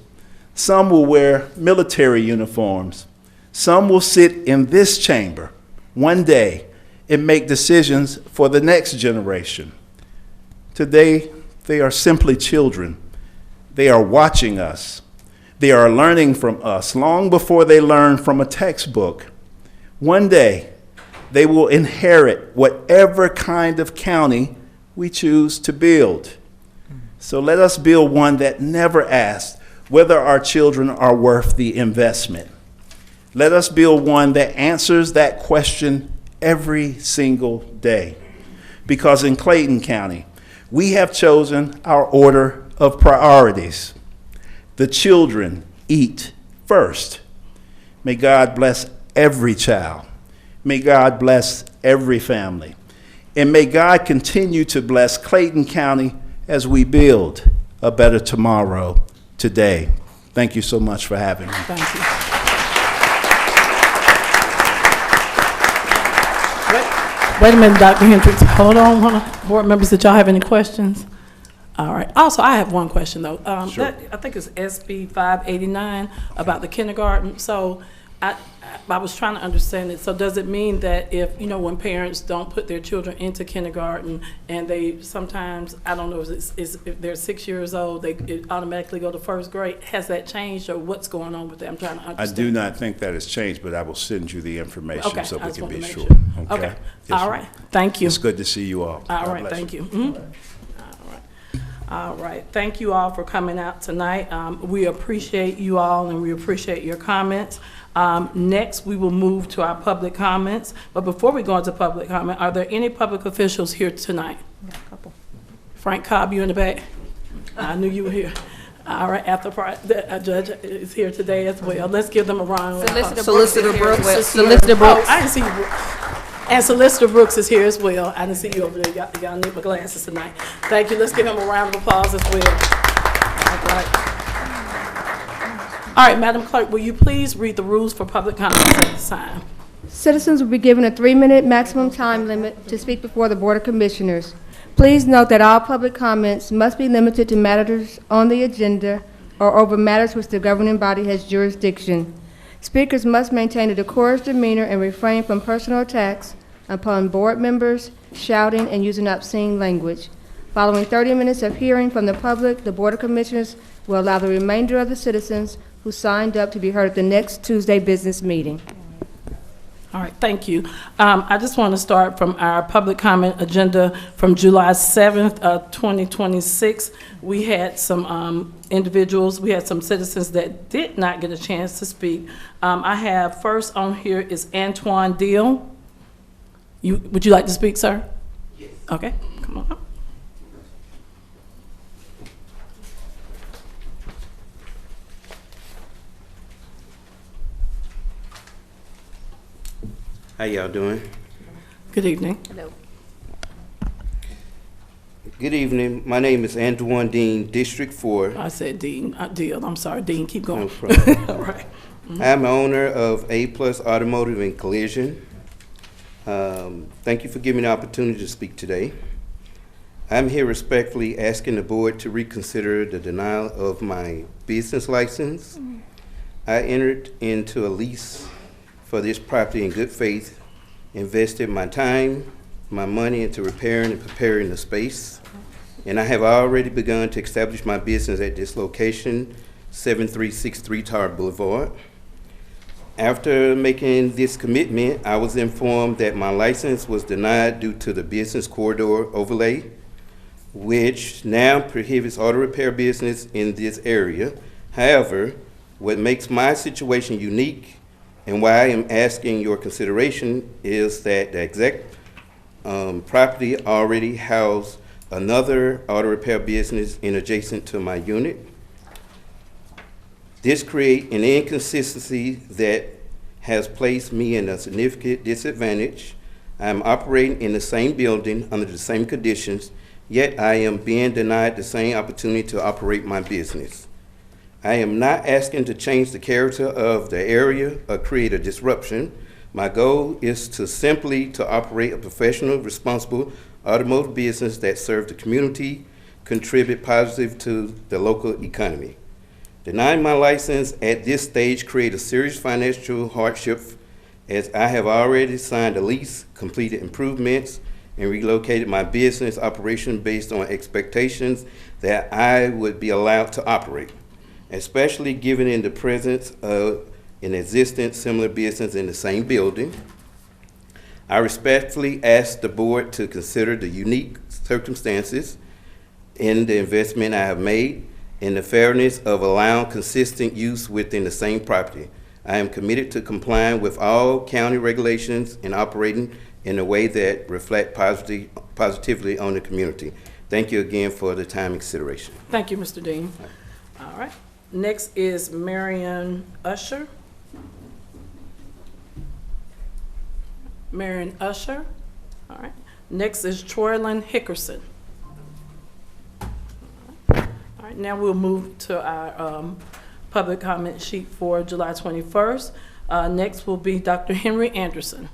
Some will wear military uniforms. Some will sit in this chamber one day and make decisions for the next generation. Today, they are simply children. They are watching us. They are learning from us long before they learn from a textbook. One day, they will inherit whatever kind of county we choose to build. So let us build one that never asks whether our children are worth the investment. Let us build one that answers that question every single day. Because in Clayton County, we have chosen our order of priorities. The children eat first. May God bless every child. May God bless every family. And may God continue to bless Clayton County as we build a better tomorrow today. Thank you so much for having me. Thank you. Wait a minute, Dr. Hendricks. Hold on. Board members, did y'all have any questions? All right. Also, I have one question, though. Sure. I think it's SB 589 about the kindergarten. So I was trying to understand it. So does it mean that if, when parents don't put their children into kindergarten and they sometimes, I don't know, if they're 6 years old, they automatically go to first grade? Has that changed, or what's going on with that? I'm trying to understand. I do not think that has changed, but I will send you the information Okay, so I we just can wanted be to sure. make sure. Okay. Yes, All ma'am. right. Thank you. It's good to see you all. All God right, bless thank you. All right, thank you all for coming out tonight. We appreciate you all, and we appreciate your comments. Next, we will move to our public comments. But before we go into public comment, are there any public officials here tonight? Yeah, a couple. Frank Cobb, you in the back? I knew you were here. All right, the judge is here today as well. Let's give them a round of applause. Solicitor Brooks. Solicitor Brooks. Oh, I didn't see you. And Solicitor Brooks is here as well. I didn't see you over there. Y'all need my glasses tonight. Thank you. Let's give him a round of applause as well. All right, Madam Clerk, will you please read the rules for public comments at this time? Citizens will be given a 3-minute maximum time limit to speak before the Board of Commissioners. Please note that all public comments must be limited to matters on the agenda or over matters which the governing body has jurisdiction. Speakers must maintain a decorous demeanor and refrain from personal attacks upon board members, shouting, and using obscene language. Following 30 minutes of hearing from the public, the Board of Commissioners will allow the remainder of the citizens who signed up to be heard at the next Tuesday business meeting. All right, thank you. I just want to start from our public comment agenda from July 7th, 2026. We had some individuals, we had some citizens that did not get a chance to speak. I have first on here is Antoine Deal. Would you like to speak, sir? Yes. Okay, come on up. How y'all doing? Good evening. Hello. Good evening. My name is Antoine Dean, District 4. I said Dean, Deal. I'm sorry, Dean. Keep going. No problem. All right. I am the owner of A Plus Automotive and Collision. Thank you for giving me the opportunity to speak today. I'm here respectfully asking the board to reconsider the denial of my business license. I entered into a lease for this property in good faith, invested my time, my money into repairing and preparing the space, and I have already begun to establish my business at this location, 7363 Tower Boulevard. After making this commitment, I was informed that my license was denied due to the business corridor overlay, which now prohibits auto repair business in this area. However, what makes my situation unique and why I am asking your consideration is that the exact property already housed another auto repair business in adjacent to my unit. This creates an inconsistency that has placed me in a significant disadvantage. I am operating in the same building under the same conditions, yet I am being denied the same opportunity to operate my business. I am not asking to change the character of the area or create a disruption. My goal is to simply operate a professional, responsible automotive business that serves the community, contribute positive to the local economy. Denying my license at this stage creates a serious financial hardship, as I have already signed a lease, completed improvements, and relocated my business operation based on expectations that I would be allowed to operate, especially given in the presence of an existing similar business in the same building. I respectfully ask the board to consider the unique circumstances in the investment I have made and the fairness of allowing consistent use within the same property. I am committed to complying with all county regulations and operating in a way that reflect positively on the community. Thank you again for the time and consideration. Thank you, Mr. Dean. All right. Next is Marion Usher. Marion Usher. All right. Next is Troylyn Hickerson. All right, now we'll move to our public comment sheet for July 21st. Next will be Dr. Henry Anderson.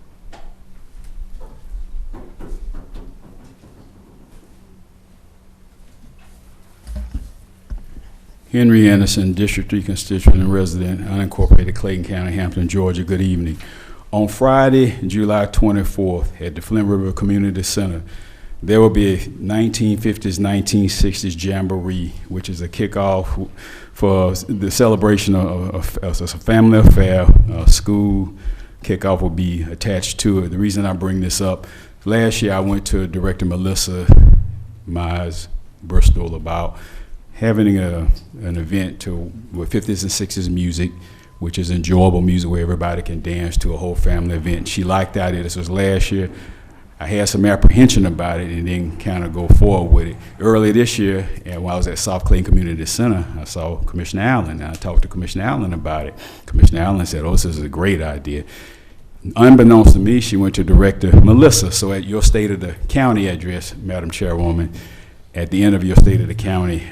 Henry Anderson, District 3 constituent and resident, unincorporated Clayton County, Hampton, Georgia. Good evening. On Friday, July 24th, at the Flint River Community Center, there will be a 1950s, 1960s jamboree, which is a kickoff for the celebration of a family affair. School kickoff will be attached to it. The reason I bring this up, last year I went to Director Melissa Myers Bristol about having an event with 50s and 60s music, which is enjoyable music where everybody can dance to, a whole family event. She liked that. This was last year. I had some apprehension about it and then kind of go forward with it. Earlier this year, while I was at South Clayton Community Center, I saw Commissioner Allen, and I talked to Commissioner Allen about it. Commissioner Allen said, oh, this is a great idea. Unbeknownst to me, she went to Director Melissa. So at your State of the County address, Madam Chairwoman, at the end of your State of the County,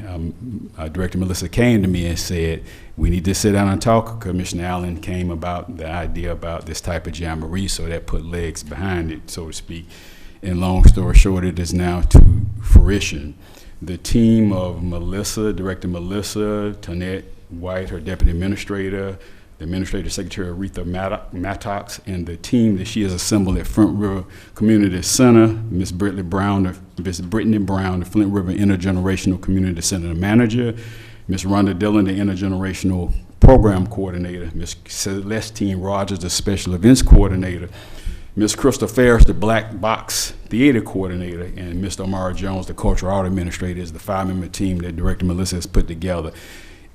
Director Melissa came to me and said, we need to sit down and talk. Commissioner Allen came about the idea about this type of jamboree, so that put legs behind it, so to speak. And long story short, it is now to fruition. The team of Melissa, Director Melissa, Tonette White, her Deputy Administrator, the Administrative Secretary Aretha Mattox, and the team that she has assembled at Flint River Community Center, Ms. Brittany Brown, the Flint River Intergenerational Community Center Manager, Ms. Rhonda Dillon, the Intergenerational Program Coordinator, Ms. Celestine Rogers, the Special Events Coordinator, Ms. Crystal Ferris, the Black Box Theater Coordinator, and Mr. Omar Jones, the Cultural Art Administrator, is the 5-member team that Director Melissa has put together.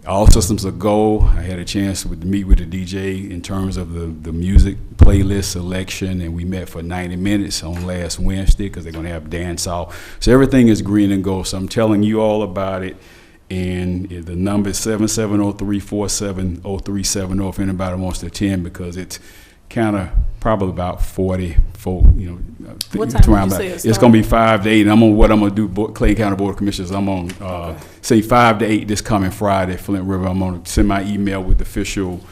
All systems are go. I had a chance to meet with the DJ in terms of the music playlist selection, and we met for 90 minutes on last Wednesday because they're going to have dance off. So everything is green and gold. So I'm telling you all about it. And the number is 7703470370 if anybody wants to attend, because it's kind of probably about 40 folk, What time did you say it's going to be 5 to 8. And I'm going to do Clayton County Board of Commissioners. I'm on say 5 to 8 this coming Friday, Flint River. I'm going to send my email with the official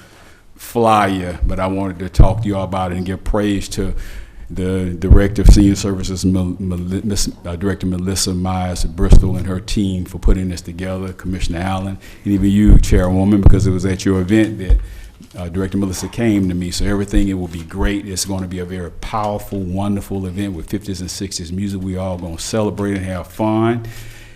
flyer, but I wanted to talk to you all about it and give praise to the Director of Senior Services, Director Melissa Myers at Bristol, and her team for putting this together, Commissioner Allen, and even you, Chairwoman, because it was at your event that Director Melissa came to me. So everything, it will be great. It's going to be a very powerful, wonderful event with 50s and 60s music. We all going to celebrate and have fun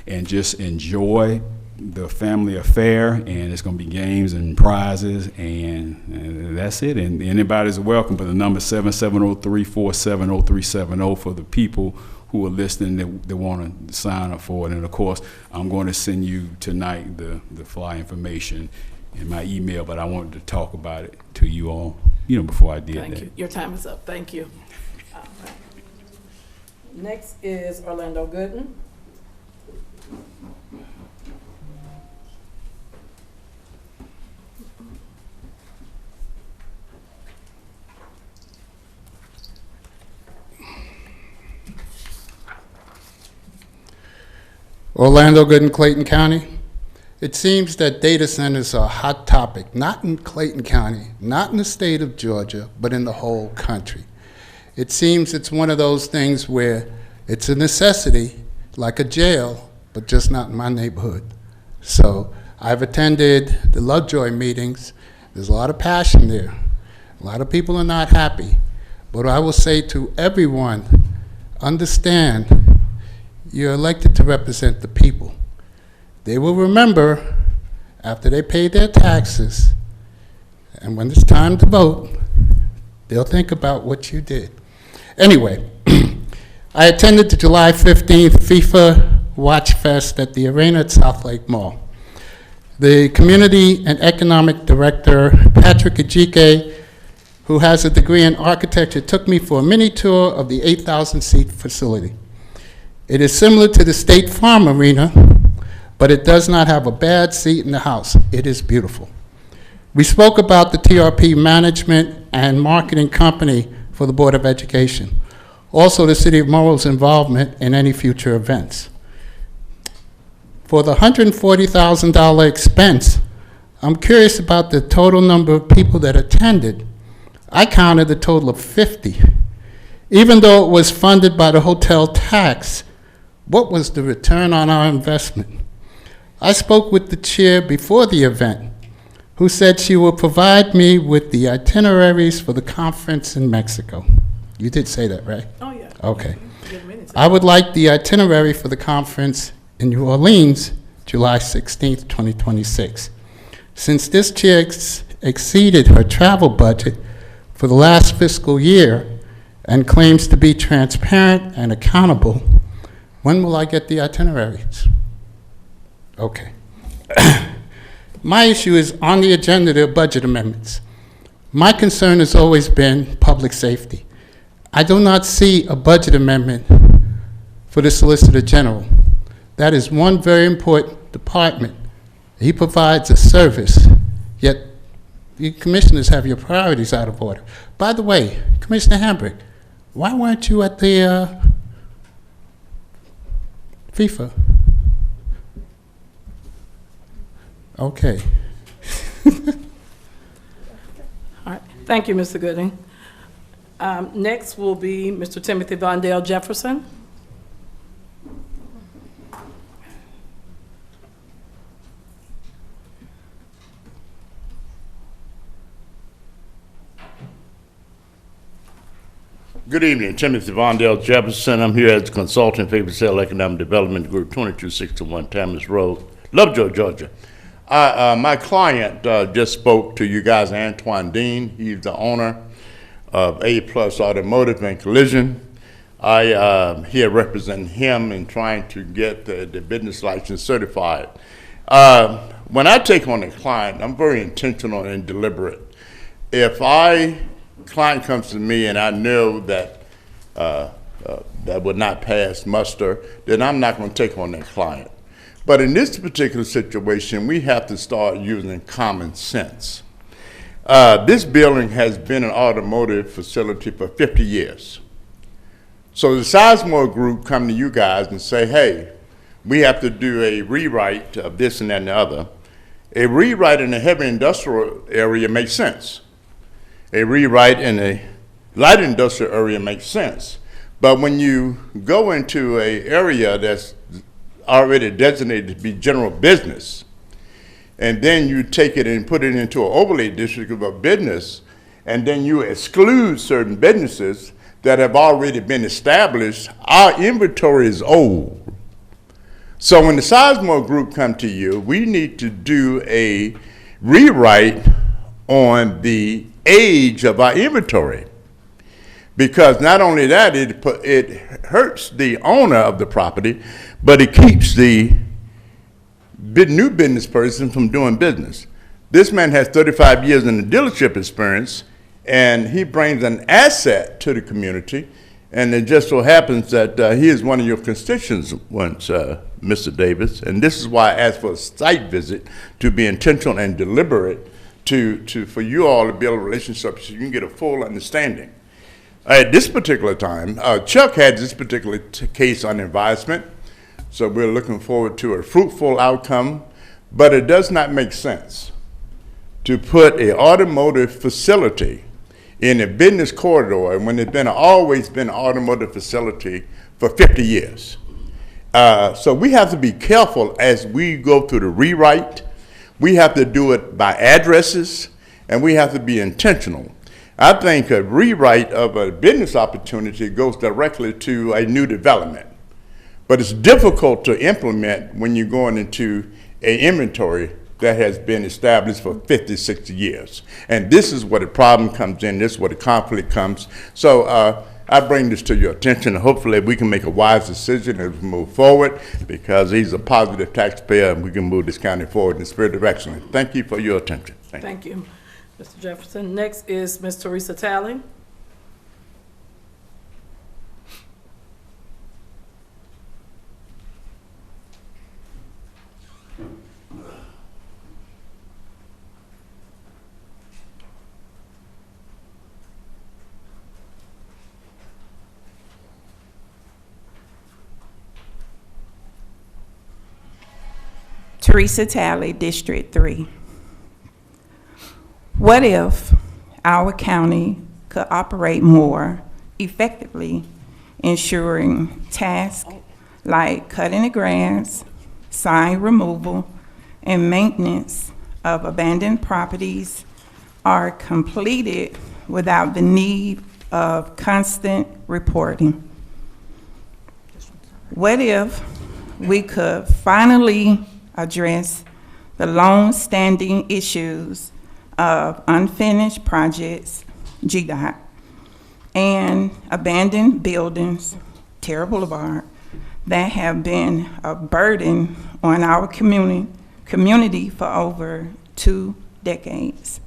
and just enjoy the family affair, and it's going to be games and prizes, and that's it. And anybody's welcome. But the number is 7703470370 for the people who are listening that want to sign up for it. And of course, I'm going to send you tonight the flyer information in my email, but I wanted to talk about it to you all, before I did that. Thank you. Your time is up. Thank you. All right. Next is Orlando Gooden. Orlando Gooden, Clayton County. It seems that data centers are a hot topic, not in Clayton County, not in the state of Georgia, but in the whole country. It seems it's one of those things where it's a necessity, like a jail, but just not in my neighborhood. So I've attended the Lovejoy meetings. There's a lot of passion there. A lot of people are not happy. But I will say to everyone, understand, you're elected to represent the people. They will remember after they pay their taxes, and when it's time to vote, they'll think about what you did. Anyway, I attended the July 15th FIFA Watch Fest at the arena at South Lake Mall. The Community and Economic Director, Patrick Ejike, who has a degree in architecture, took me for a mini tour of the 8,000-seat facility. It is similar to the State Farm Arena, but it does not have a bad seat in the house. It is beautiful. We spoke about the TRP management and marketing company for the Board of Education. Also, the City of Monroe's involvement in any future events. For the $140,000 expense, I'm curious about the total number of people that attended. I counted a total of 50. Even though it was funded by the hotel tax, what was the return on our investment? I spoke with the chair before the event, who said she will provide me with the itineraries for the conference in Mexico. You did say that, right? Oh, yeah. Okay. I would like the itinerary for the conference in New Orleans, July 16th, 2026. Since this chair exceeded her travel budget for the last fiscal year and claims to be transparent and accountable, when will I get the itineraries? Okay. My issue is on the agenda, there are budget amendments. My concern has always been public safety. I do not see a budget amendment for the Solicitor General. That is one very important department. He provides a service, yet you commissioners have your priorities out of order. By the way, Commissioner Hambrick, why weren't you at the FIFA? Okay. All right. Thank you, Mr. Gooding. Next will be Mr. Timothy Vondell Jefferson. Good evening, Timothy Vondell Jefferson. I'm here as a consultant for Cell Economic Development Group, 2261 Tamas Road, Lovejoy, Georgia. My client just spoke to you guys, Antoine Dean. He's the owner of A Plus Automotive and Collision. I here represent him in trying to get the business license certified. When I take on a client, I'm very intentional and deliberate. If client comes to me and I know that that would not pass muster, then I'm not going to take on that client. But in this particular situation, we have to start using common sense. This building has been an automotive facility for 50 years. So the Sizemore Group come to you guys and say, hey, we have to do a rewrite of this and that and the other. A rewrite in the heavy industrial area makes sense. A rewrite in a light industrial area makes sense. But when you go into an area that's already designated to be general business, and then you take it and put it into an overlay district of a business, and then you exclude certain businesses that have already been established, our inventory is old. So when the Sizemore Group come to you, we need to do a rewrite on the age of our inventory, because not only that, it hurts the owner of the property, but it keeps the new business person from doing business. This man has 35 years in the dealership experience, and he brings an asset to the community, and it just so happens that he is one of your constituents, Mr. Davis, and this is why I asked for a site visit to be intentional and deliberate for you all to build a relationship so you can get a full understanding. At this particular time, Chuck had this particular case on advisement, so we're looking forward to a fruitful outcome, but it does not make sense to put an automotive facility in a business corridor when it's always been an automotive facility for 50 years. So we have to be careful as we go through the rewrite. We have to do it by addresses, and we have to be intentional. I think a rewrite of a business opportunity goes directly to a new development, but it's difficult to implement when you're going into an inventory that has been established for 50, 60 years. And this is where the problem comes in, this is where the conflict comes. So I bring this to your attention, and hopefully we can make a wise decision as we move forward, because he's a positive taxpayer and we can move this county forward in the spirit of excellence. Thank you for your attention. Thank you, Mr. Jefferson. Next is Ms. Teresa Talley. Teresa Talley, District 3. What if our county could operate more effectively, ensuring tasks like cutting the grass, sign removal, and maintenance of abandoned properties are completed without the need of constant reporting? What if we could finally address the long-standing issues of unfinished projects, GDOT, and abandoned buildings, Terra Boulevard, that have been a burden on our community for over 2 decades?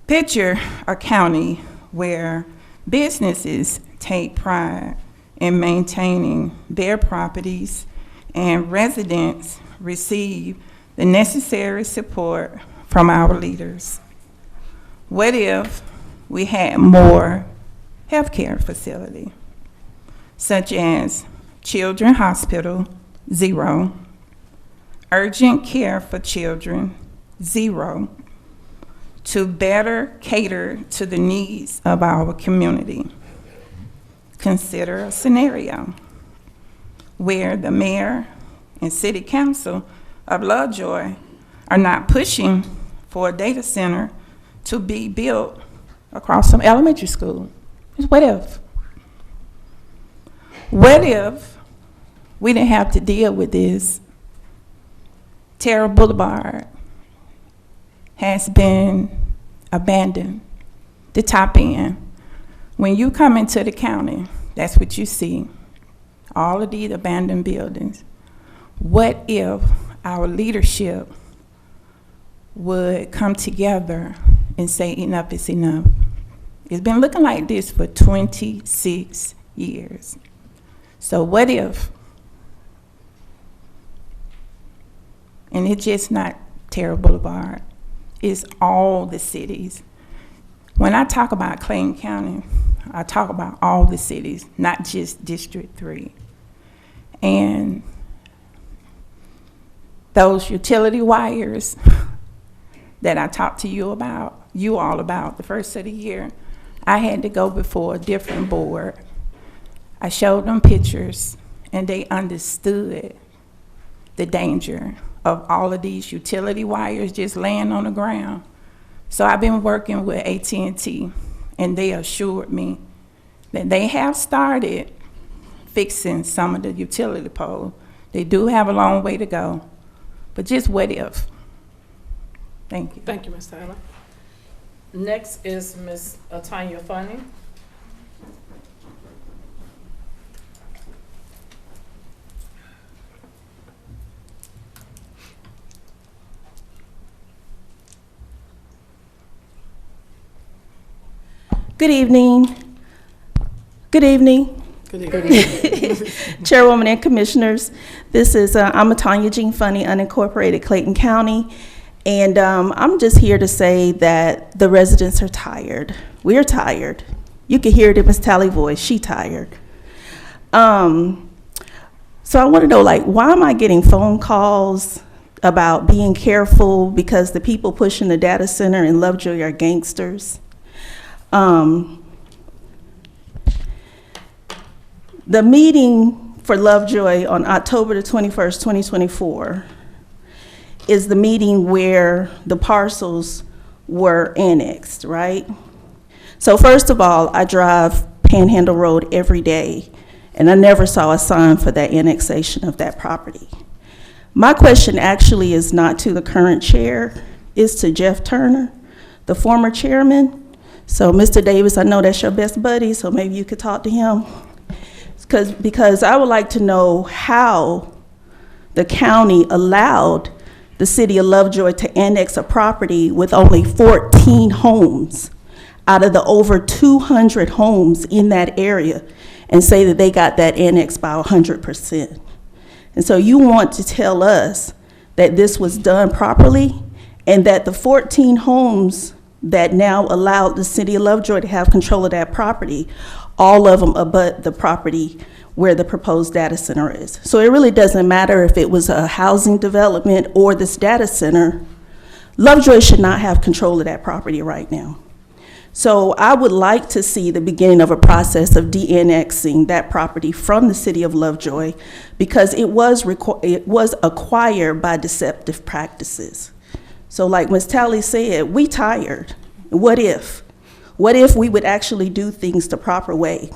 Picture a county where businesses take pride in maintaining their properties and residents receive the necessary support from our leaders. What if we had more healthcare facilities, such as Children's Hospital, 0, urgent care for children, 0, to better cater to the needs of our community? Consider a scenario where the mayor and city council of Lovejoy are not pushing for a data center to be built across some elementary school. What if? What if we didn't have to deal with this? Terra Boulevard has been abandoned, the top end. When you come into the county, that's what you see, all of these abandoned buildings. What if our leadership would come together and say enough is enough? It's been looking like this for 26 years. So what if, and it's just not Terra Boulevard, it's all the cities. When I talk about Clayton County, I talk about all the cities, not just District 3. And those utility wires that I talked to you all about the first of the year, I had to go before a different board. I showed them pictures, and they understood the danger of all of these utility wires just laying on the ground. So I've been working with AT&T, and they assured me that they have started fixing some of the utility poles. They do have a long way to go, but just what if? Thank you. Thank you, Ms. Taylor. Next is Ms. Tanya Funny. Good evening. Good evening. Good evening. Chairwoman and Commissioners, this is, I'm Tanya Jean Funny, unincorporated Clayton County, and I'm just here to say that the residents are tired. We're tired. You can hear it in Ms. Tally's voice, she tired. So I want to know, like, why am I getting phone calls about being careful because the people pushing the data center in Lovejoy are gangsters? The meeting for Lovejoy on October the 21st, 2024 is the meeting where the parcels were annexed, right? So first of all, I drive Panhandle Road every day, and I never saw a sign for that annexation of that property. My question actually is not to the current chair, it's to Jeff Turner, the former chairman. So Mr. Davis, I know that's your best buddy, so maybe you could talk to him. Because I would like to know how the county allowed the city of Lovejoy to annex a property with only 14 homes out of the over 200 homes in that area and say that they got that annexed by 100%. And so you want to tell us that this was done properly and that the 14 homes that now allowed the city of Lovejoy to have control of that property all of them abut the property where the proposed data center is. So it really doesn't matter if it was a housing development or this data center. Lovejoy should not have control of that property right now. So I would like to see the beginning of a process of de-annexing that property from the city of Lovejoy, because it was acquired by deceptive practices. So like Ms. Talley said, we tired. What if? What if we would actually do things the proper way?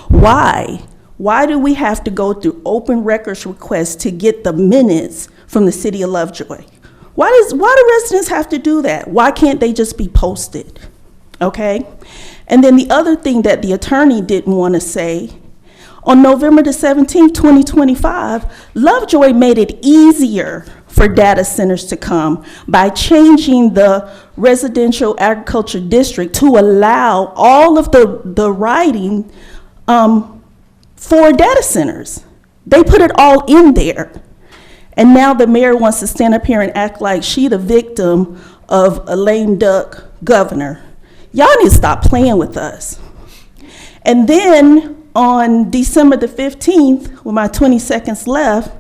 Why? Why do we have to go through open records requests to get the minutes from the city of Lovejoy? Why do residents have to do that? Why can't they just be posted? Okay? And then the other thing that the attorney didn't want to say, on November the 17th, 2025, Lovejoy made it easier for data centers to come by changing the residential agriculture district to allow all of the writing for data centers. They put it all in there. And now the mayor wants to stand up here and act like she the victim of a lame duck governor. Y'all need to stop playing with us. And then on December the 15th, with my 20 seconds left,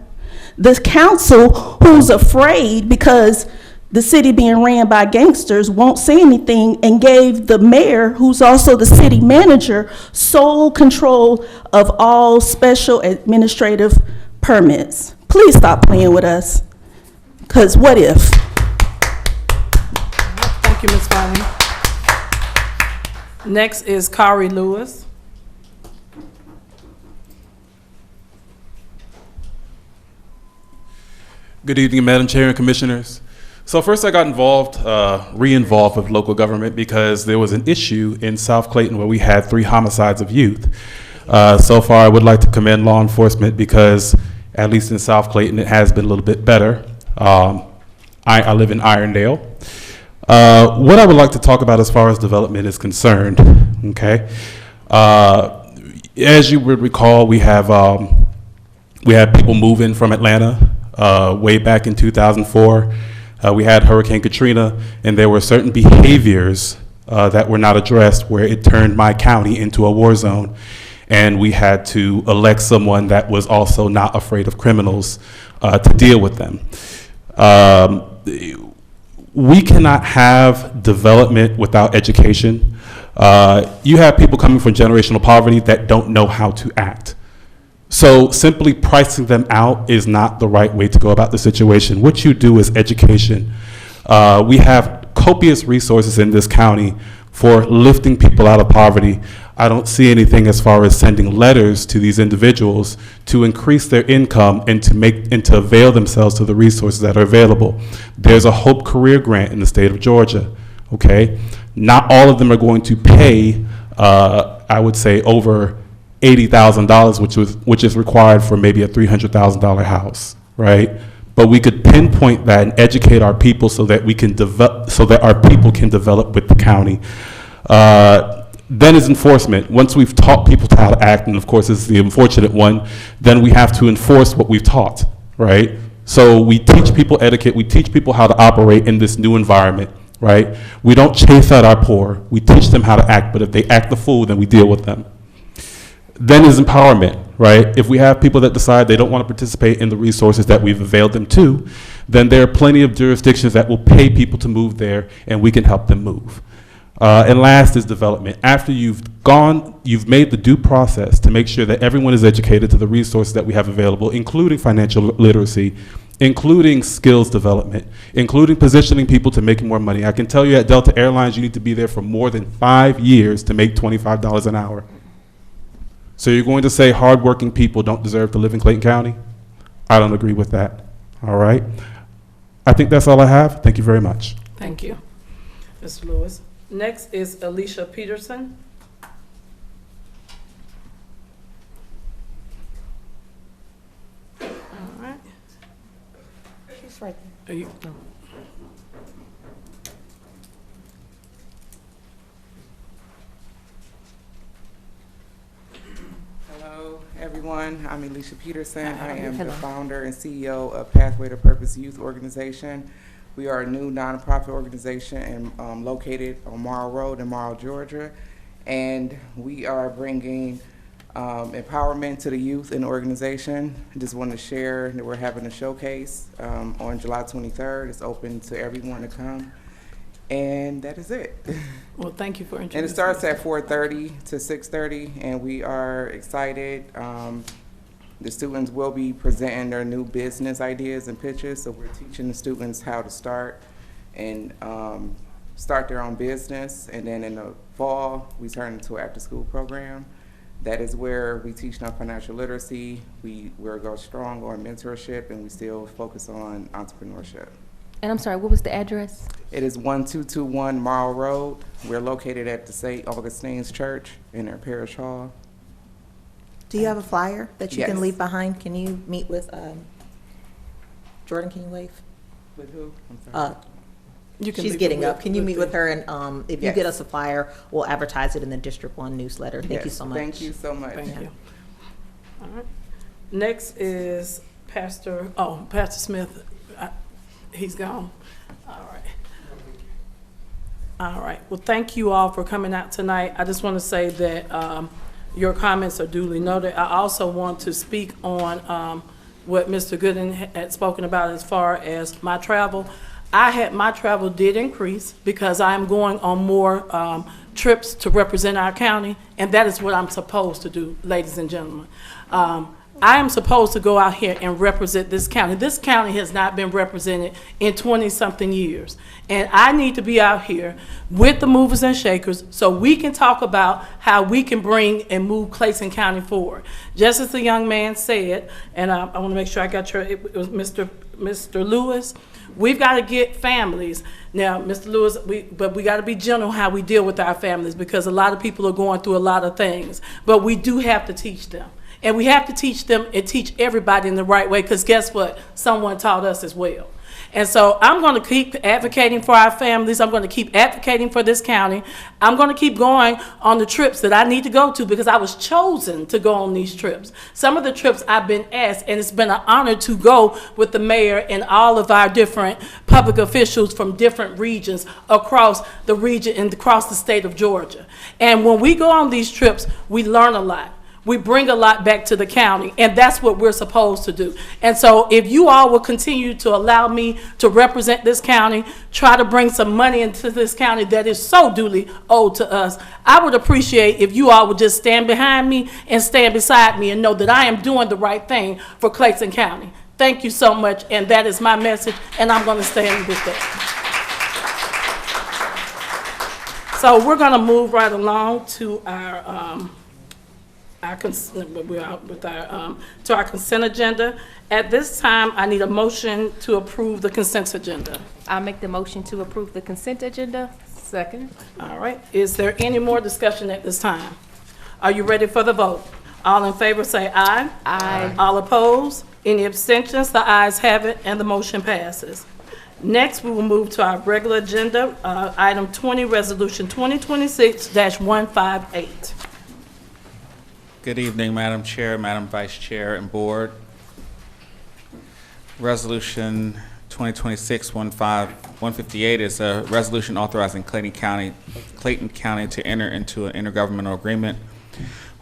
the council, who's afraid because the city being ran by gangsters, won't say anything, and gave the mayor, who's also the city manager, sole control of all special administrative permits. Please stop playing with us, because what if? Thank you, Ms. Fine. Next is Kari Lewis. Good evening, Madam Chair and Commissioners. So first I got involved, re-involved with local government because there was an issue in South Clayton where we had 3 homicides of youth. So far I would like to commend law enforcement because at least in South Clayton it has been a little bit better. I live in Irondale. What I would like to talk about as far as development is concerned, okay? As you would recall, we had people move in from Atlanta way back in 2004. We had Hurricane Katrina, and there were certain behaviors that were not addressed where it turned my county into a war zone. And we had to elect someone that was also not afraid of criminals to deal with them. We cannot have development without education. You have people coming from generational poverty that don't know how to act. So simply pricing them out is not the right way to go about the situation. What you do is education. We have copious resources in this county for lifting people out of poverty. I don't see anything as far as sending letters to these individuals to increase their income and to avail themselves to the resources that are available. There's a Hope Career Grant in the state of Georgia, okay? Not all of them are going to pay, I would say, over $80,000, which is required for maybe a $300,000 house, right? But we could pinpoint that and educate our people so that we can develop, so that our people can develop with the county. Then is enforcement. Once we've taught people how to act, and of course this is the unfortunate one, then we have to enforce what we've taught, right? So we teach people etiquette, we teach people how to operate in this new environment, right? We don't chase out our poor, we teach them how to act, but if they act the fool, then we deal with them. Then is empowerment, right? If we have people that decide they don't want to participate in the resources that we've availed them to, then there are plenty of jurisdictions that will pay people to move there, and we can help them move. And last is development. After you've made the due process to make sure that everyone is educated to the resources that we have available, including financial literacy, including skills development, including positioning people to making more money. I can tell you at Delta Airlines, you need to be there for more than 5 years to make $25 an hour. So you're going to say hardworking people don't deserve to live in Clayton County? I don't agree with that, all right? I think that's all I have. Thank you very much. Thank you, Mr. Lewis. Next is Alicia Peterson. All right. She's right there. Are you, no. Hello, everyone. I'm Alicia Peterson. I am the founder and CEO of Pathway to Purpose Youth Organization. We are a new nonprofit organization and located on Morrow Road in Morrow, Georgia. And we are bringing empowerment to the youth in the organization. I just want to share that we're having a showcase on July 23rd. It's open to everyone to come. And that is it. Well, thank you for introducing. And it starts at 4:30 to 6:30, and we are excited. The students will be presenting their new business ideas and pitches, so we're teaching the students how to start and start their own business. And then in the fall, we turn into an after-school program. That is where we teach non-financial literacy. We're go strong on mentorship, and we still focus on entrepreneurship. And I'm sorry, what was the address? It is 1221 Marl Road. We're located at the St. Augustine's Church in their parish hall. Do you have a flyer that you can Yes. leave behind? Can you meet with, Jordan, can you wave? With who? I'm sorry. You can She's leave getting it up. Can you with meet the- with her? And if you Yes. get us a flyer, we'll advertise it in the District 1 newsletter. Thank you Yes, so much. Thank you so much. Thank you. All right. Next is Pastor Smith. He's gone. All right. All right. Well, thank you all for coming out tonight. I just want to say that your comments are duly noted. I also want to speak on what Mr. Gooden had spoken about as far as my travel. My travel did increase because I'm going on more trips to represent our county, and that is what I'm supposed to do, ladies and gentlemen. I am supposed to go out here and represent this county. This county has not been represented in 20-something years. And I need to be out here with the movers and shakers so we can talk about how we can bring and move Clayton County forward. Just as the young man said, and I want to make sure I got it was Mr. Lewis, we've got to get families. Now, Mr. Lewis, but we got to be gentle how we deal with our families because a lot of people are going through a lot of things. But we do have to teach them. And we have to teach them and teach everybody in the right way because guess what? Someone taught us as well. And so I'm going to keep advocating for our families. I'm going to keep advocating for this county. I'm going to keep going on the trips that I need to go to because I was chosen to go on these trips. Some of the trips I've been asked, and it's been an honor to go with the mayor and all of our different public officials from different regions across the region and across the state of Georgia. And when we go on these trips, we learn a lot. We bring a lot back to the county, and that's what we're supposed to do. And so if you all will continue to allow me to represent this county, try to bring some money into this county that is so duly owed to us, I would appreciate if you all would just stand behind me and stand beside me and know that I am doing the right thing for Clayton County. Thank you so much, and that is my message, and I'm going to stand with that. So we're going to move right along to our consent agenda. At this time, I need a motion to approve the consent agenda. I'll make the motion to approve the consent agenda. Second. All right. Is there any more discussion at this time? Are you ready for the vote? All in favor say aye. Aye. All opposed? Any abstentions? The ayes have it, and the motion passes. Next, we will move to our regular agenda, item 20, Resolution 2026-158. Good evening, Madam Chair, Madam Vice Chair, and Board. Resolution 2026-158 is a resolution authorizing Clayton County to enter into an intergovernmental agreement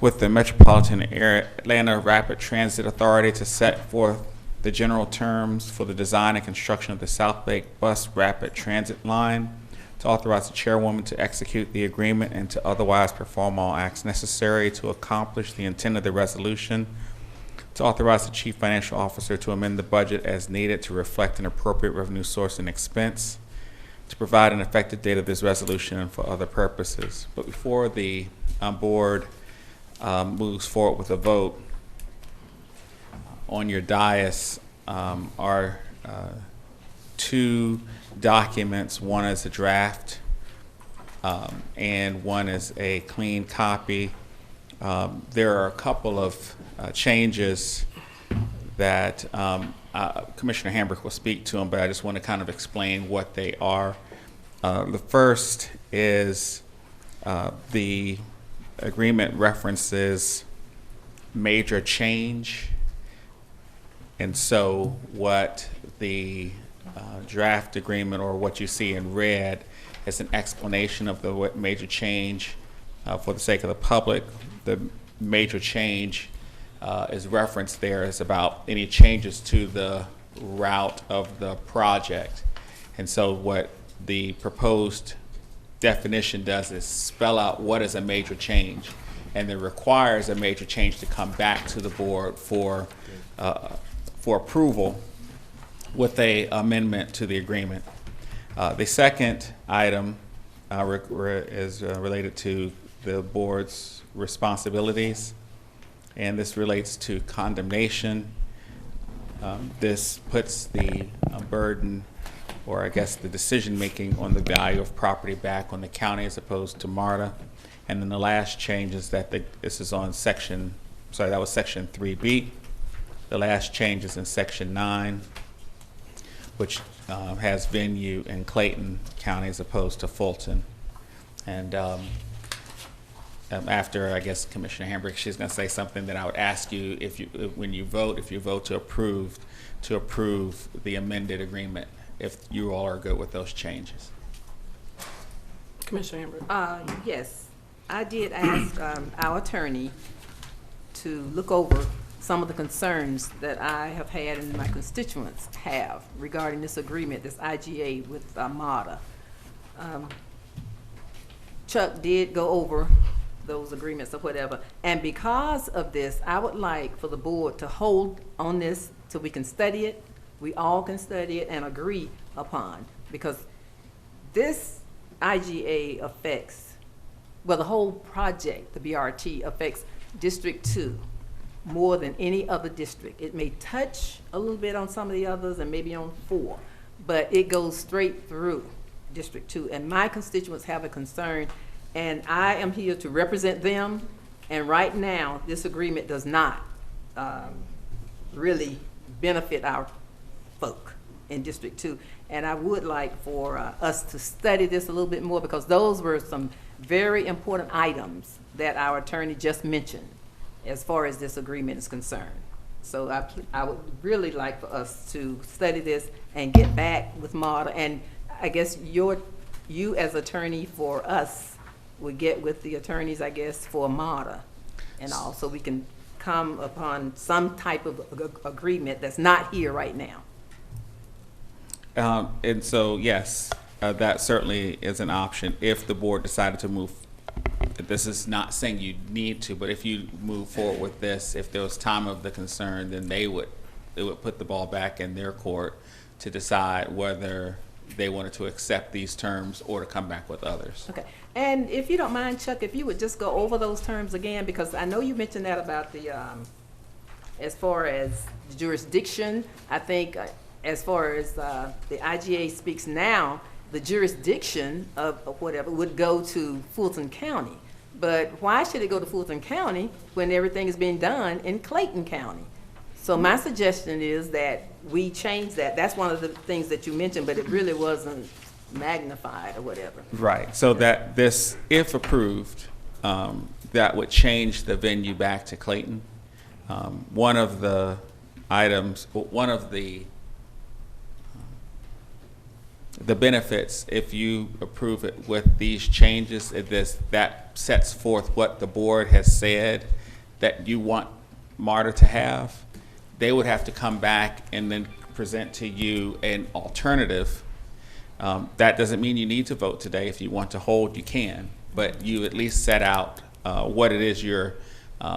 with the Metropolitan Atlanta Rapid Transit Authority to set forth the general terms for the design and construction of the South Lake Bus Rapid Transit Line, to authorize the chairwoman to execute the agreement and to otherwise perform all acts necessary to accomplish the intent of the resolution, to authorize the chief financial officer to amend the budget as needed to reflect an appropriate revenue source and expense, to provide an effective date of this resolution and for other purposes. But before the board moves forward with a vote, on your dais are two documents. One is a draft and one is a clean copy. There are a couple of changes that Commissioner Hambrick will speak to them, but I just want to kind of explain what they are. The first is the agreement references major change. And so what the draft agreement, or what you see in red, is an explanation of the major change for the sake of the public, the major change is referenced there is about any changes to the route of the project. And so what the proposed definition does is spell out what is a major change, and it requires a major change to come back to the board for approval with a amendment to the agreement. The second item is related to the board's responsibilities, and this relates to condemnation. This puts the burden, or I guess the decision-making on the value of property back on the county as opposed to MARTA. And then the last change is that this is on section 3B. The last change is in section 9, which has venue in Clayton County as opposed to Fulton. And after, I guess, Commissioner Hambrick, she's going to say something that I would ask you, when you vote to approve the amended agreement, if you all are good with those changes. Commissioner Hambrick. Yes, I did ask our attorney to look over some of the concerns that I have had and my constituents have regarding this agreement, this IGA with MARTA. Chuck did go over those agreements or whatever, and because of this, I would like for the board to hold on this so we can study it, we all can study it and agree upon, because this IGA affects, well, the whole project, the BRT, affects District 2 more than any other district. It may touch a little bit on some of the others and maybe on 4, but it goes straight through District 2, and my constituents have a concern, and I am here to represent them, and right now, this agreement does not really benefit our folk in District 2, and I would like for us to study this a little bit more, because those were some very important items that our attorney just mentioned as far as this agreement is concerned. So I would really like for us to study this and get back with MARTA, and I guess you as attorney for us would get with the attorneys, I guess, for MARTA and all, so we can come upon some type of agreement that's not here right now. And so, yes, that certainly is an option if the board decided to move. This is not saying you need to, but if you move forward with this, if there was time of the concern, then they would put the ball back in their court to decide whether they wanted to accept these terms or to come back with others. Okay, and if you don't mind, Chuck, if you would just go over those terms again, because I know you mentioned that about the, as far as jurisdiction, I think as far as the IGA speaks now, the jurisdiction of whatever would go to Fulton County. But why should it go to Fulton County when everything is being done in Clayton County? So my suggestion is that we change that. That's one of the things that you mentioned, but it really wasn't magnified or whatever. Right, so that this, if approved, that would change the venue back to Clayton. One of the items, one of the benefits, if you approve it with these changes, that sets forth what the board has said that you want MARTA to have. They would have to come back and then present to you an alternative. That doesn't mean you need to vote today. If you want to hold, you can, but you at least set out what it is you're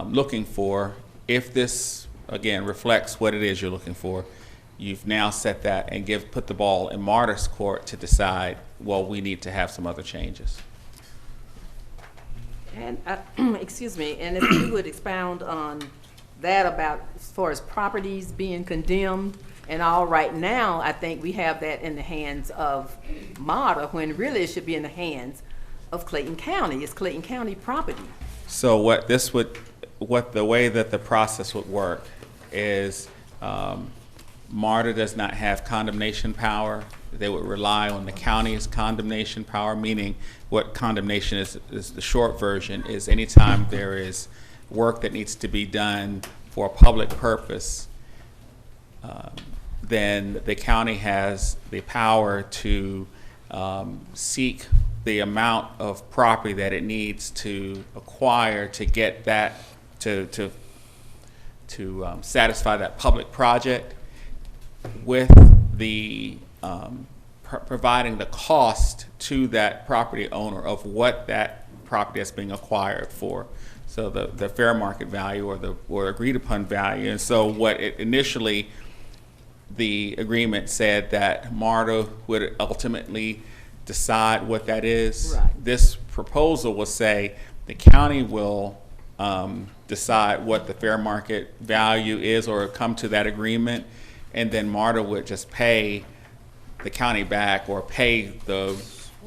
looking for. If this, again, reflects what it is you're looking for, you've now set that and put the ball in MARTA's court to decide, well, we need to have some other changes. And, excuse me, and if you would expound on that about as far as properties being condemned and all, right now, I think we have that in the hands of MARTA, when really it should be in the hands of Clayton County. It's Clayton County property. So the way that the process would work is MARTA does not have condemnation power. They would rely on the county's condemnation power, meaning what condemnation is the short version, is anytime there is work that needs to be done for a public purpose, then the county has the power to seek the amount of property that it needs to acquire to get that, to satisfy that public project, with the providing the cost to that property owner of what that property is being acquired for. So the fair market value or agreed upon value. And so what it initially, the agreement said that MARTA would ultimately decide what that is. Right. This proposal will say the county will decide what the fair market value is or come to that agreement, and then MARTA would just pay the county back or pay the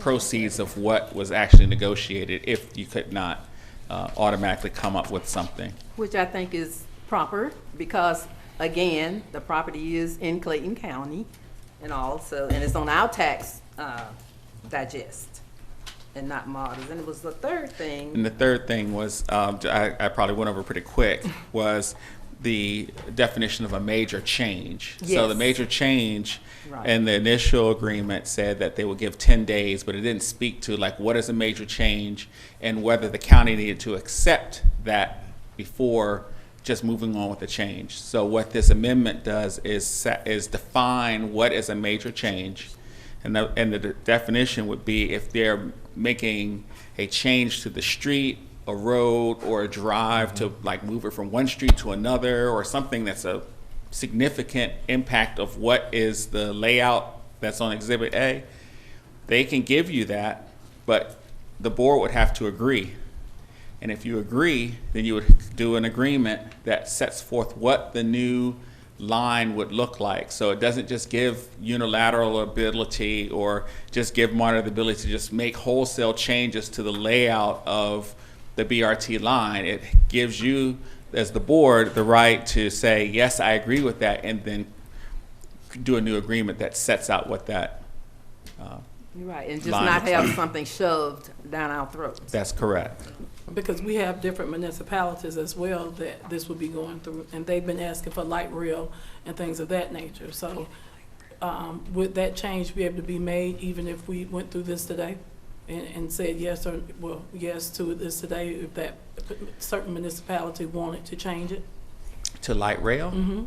proceeds of what was actually negotiated if you could not automatically come up with something. Which I think is proper because, again, the property is in Clayton County and also, and it's on our tax digest and not MARTA's. And it was the third thing. And the third thing was, I probably went over pretty quick, was the definition of a major change. Yes. So the major change Right. in the initial agreement said that they would give 10 days, but it didn't speak to like what is a major change and whether the county needed to accept that before just moving on with the change. So what this amendment does is define what is a major change, and the definition would be if they're making a change to the street, a road, or a drive to like move it from one street to another, or something that's a significant impact of what is the layout that's on Exhibit A, they can give you that, but the board would have to agree. And if you agree, then you would do an agreement that sets forth what the new line would look like. So it doesn't just give unilateral ability or just give MARTA the ability to just make wholesale changes to the layout of the BRT line. It gives you, as the board, the right to say, yes, I agree with that, and then do a new agreement that sets out what that You're right, and just line not looks have like. something shoved down our throats. That's correct. Because we have different municipalities as well that this would be going through, and they've been asking for light rail and things of that nature. So would that change be able to be made even if we went through this today and said yes or, well, yes to this today, if that certain municipality wanted to change it? To light rail? Mm-hmm.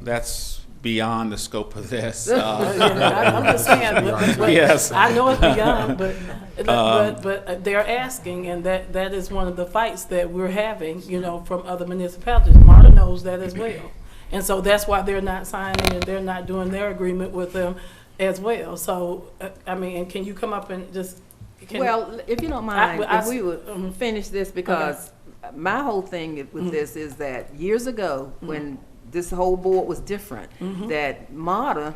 That's beyond the scope of this. I'm just saying, but Yes. I know it's beyond, but they're asking, and that is one of the fights that we're having, you know, from other municipalities. MARTA knows that as well. And so that's why they're not signing and they're not doing their agreement with them as well. So, I mean, and can you come up and just... Well, if you don't mind, if we would mm-hmm. finish this, because my whole thing with this is that years ago, when this whole board was different, that MARTA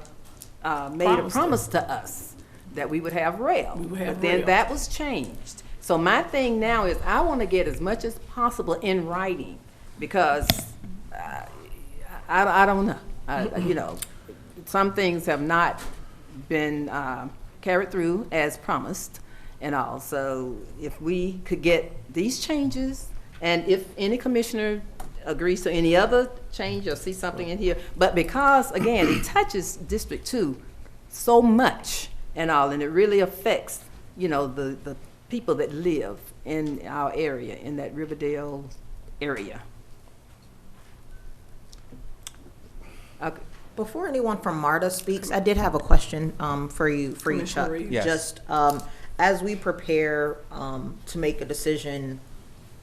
made a promise to us that we would have rail. But then that was changed. So my thing now is I want to get as much as possible in writing, because I don't know. You know, some things have not been carried through as promised and all. So if we could get these changes, and if any commissioner agrees to any other change or see something in here, but because, again, it touches District 2 so much and all, and it really affects, you know, the people that live in our area, in that Riverdale area. Okay. Before anyone from MARTA speaks, I did have a question for you, Chuck. Yes. Just as we prepare to make a decision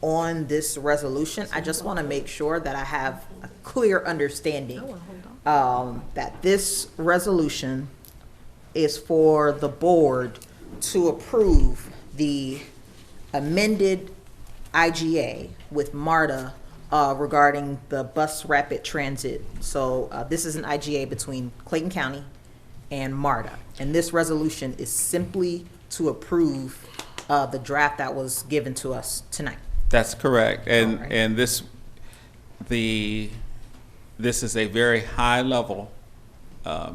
on this resolution, I just want to make sure that I have a clear understanding that this resolution is for the board to approve the amended IGA with MARTA regarding the bus rapid transit. So this is an IGA between Clayton County and MARTA, and this resolution is simply to approve the draft that was given to us tonight. That's correct, and this is a very high level.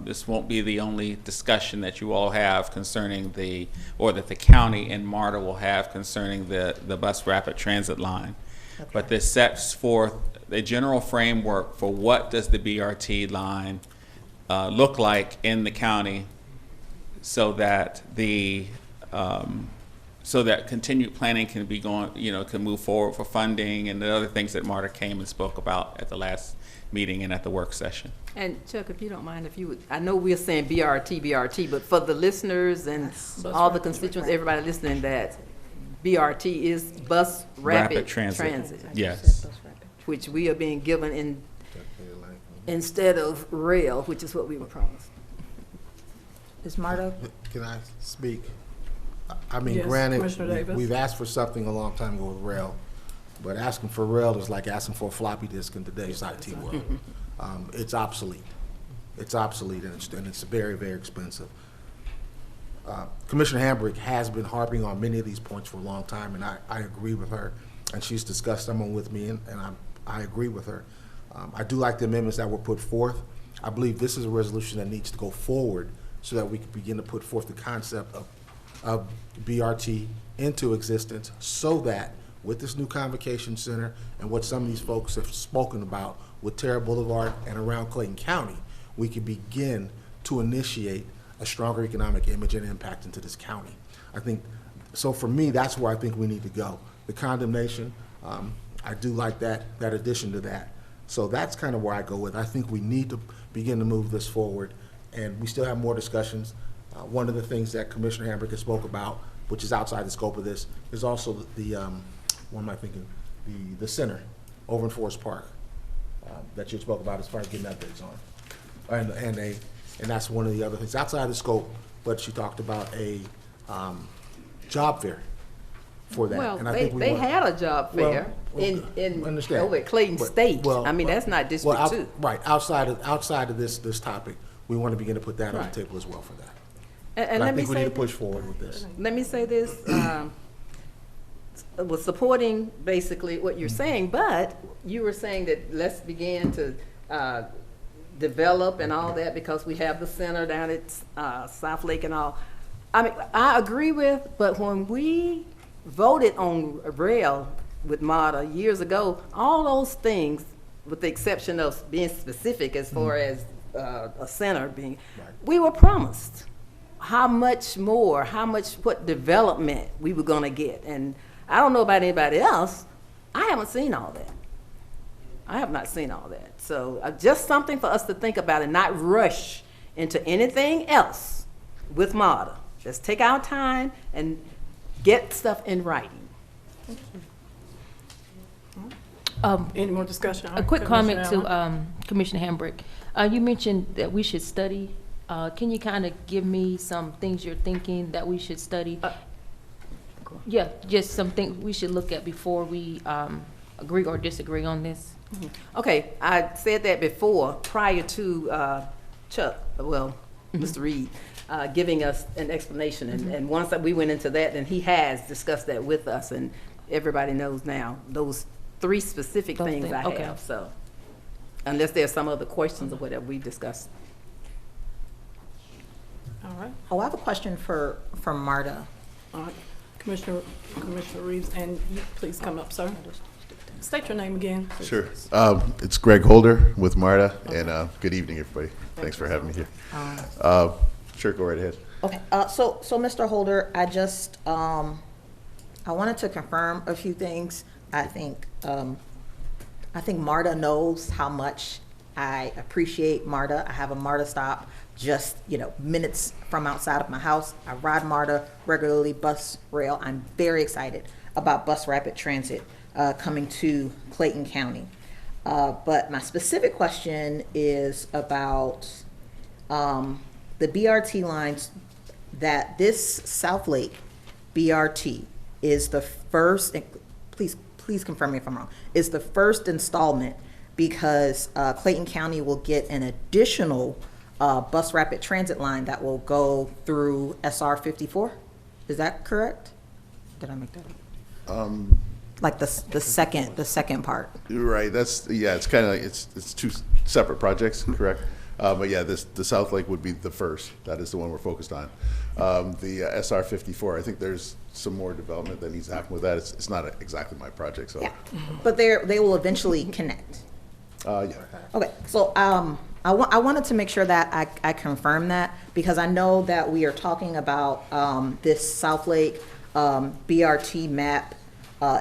This won't be the only discussion that you all have concerning that the county and MARTA will have concerning the bus rapid transit line. Okay. But this sets forth a general framework for what does the BRT line look like in the county, so that the so that continued planning can be going, can move forward for funding and the other things that Marta came and spoke about at the last meeting and at the work session. And Chuck, if you don't mind, if you would, I know we're saying BRT, but for the listeners and all the constituents, everybody listening, that BRT is Bus Rapid Transit. Yes. Which we are being given instead of rail, which is what we were promised. Is Marta? Can I speak? I mean, Yes, granted, Commissioner Davis. we've asked for something a long time ago with rail, but asking for rail is like asking for a floppy disk in today's IT world. It's obsolete. It's obsolete, and it's very, very expensive. Commissioner Hambrick has been harping on many of these points for a long time, and I agree with her, and she's discussed some with me, and I agree with her. I do like the amendments that were put forth. I believe this is a resolution that needs to go forward so that we can begin to put forth the concept of BRT into existence, so that with this new convocation center and what some of these folks have spoken about with Terra Boulevard and around Clayton County, we can begin to initiate a stronger economic image and impact into this county. I think, so for me, that's where I think we need to go. The condemnation, I do like that addition to that. So that's kind of where I go with. I think we need to begin to move this forward, and we still have more discussions. One of the things that Commissioner Hambrick has spoke about, which is outside the scope of this, is also the what am I thinking? The center over in Forest Park that you spoke about as far as getting updates on, and that's one of the other things outside the scope. But she talked about a job fair for that. Well, and I they think we had a job fair in over at Clayton State. I mean, that's not District 2. Right, outside of this topic, we want to begin to put that on the table as well for that. And I think we need to push forward with this. Let me say this, was supporting basically what you're saying, but you were saying that let's begin to develop and all that because we have the center down at South Lake and all. I mean, I agree with, but when we voted on rail with Marta years ago, all those things, with the exception of being specific as far as a center being, we were promised how much more, what development we were going to get. And I don't know about anybody else, I haven't seen all that. I have not seen all that. So just something for us to think about and not rush into anything else with Marta. Just take our time and get stuff in writing. Any more discussion? A quick comment to Commissioner Hambrick. You mentioned that we should study. Can you kind of give me some things you're thinking that we should study? Yeah, just some things we should look at before we agree or disagree on this. Okay, I said that before, prior to Chuck, Mr. Reed, giving us an explanation. And once that we went into that, then he has discussed that with us, and everybody knows now those three specific things I have. So unless there's some other questions or whatever we discussed. All right. Oh, I have a question for Marta. All right. Commissioner Reeves, and you please come up, sir. State your name again. Sure. It's Greg Holder with Marta, and good evening, everybody. Thanks for having me here. Sure, go right ahead. Okay. So Mr. Holder, I just I wanted to confirm a few things. I think Marta knows how much I appreciate Marta. I have a Marta stop just, minutes from outside of my house. I ride Marta regularly, bus, rail. I'm very excited about Bus Rapid Transit coming to Clayton County. But my specific question is about the BRT lines, that this South Lake BRT is the first, please confirm me if I'm wrong, is the first installment, because Clayton County will get an additional Bus Rapid Transit line that will go through SR 54. Is that correct? Did I make that up? Like the second part. Right. It's kind of like it's two separate projects, correct? But yeah, the South Lake would be the first. That is the one we're focused on. The SR 54. I think there's some more development that needs to happen with that. It's not exactly my project, so. Yeah, but they will eventually connect. Yeah. Okay, so I wanted to make sure that I confirm that, because I know that we are talking about this South Lake BRT map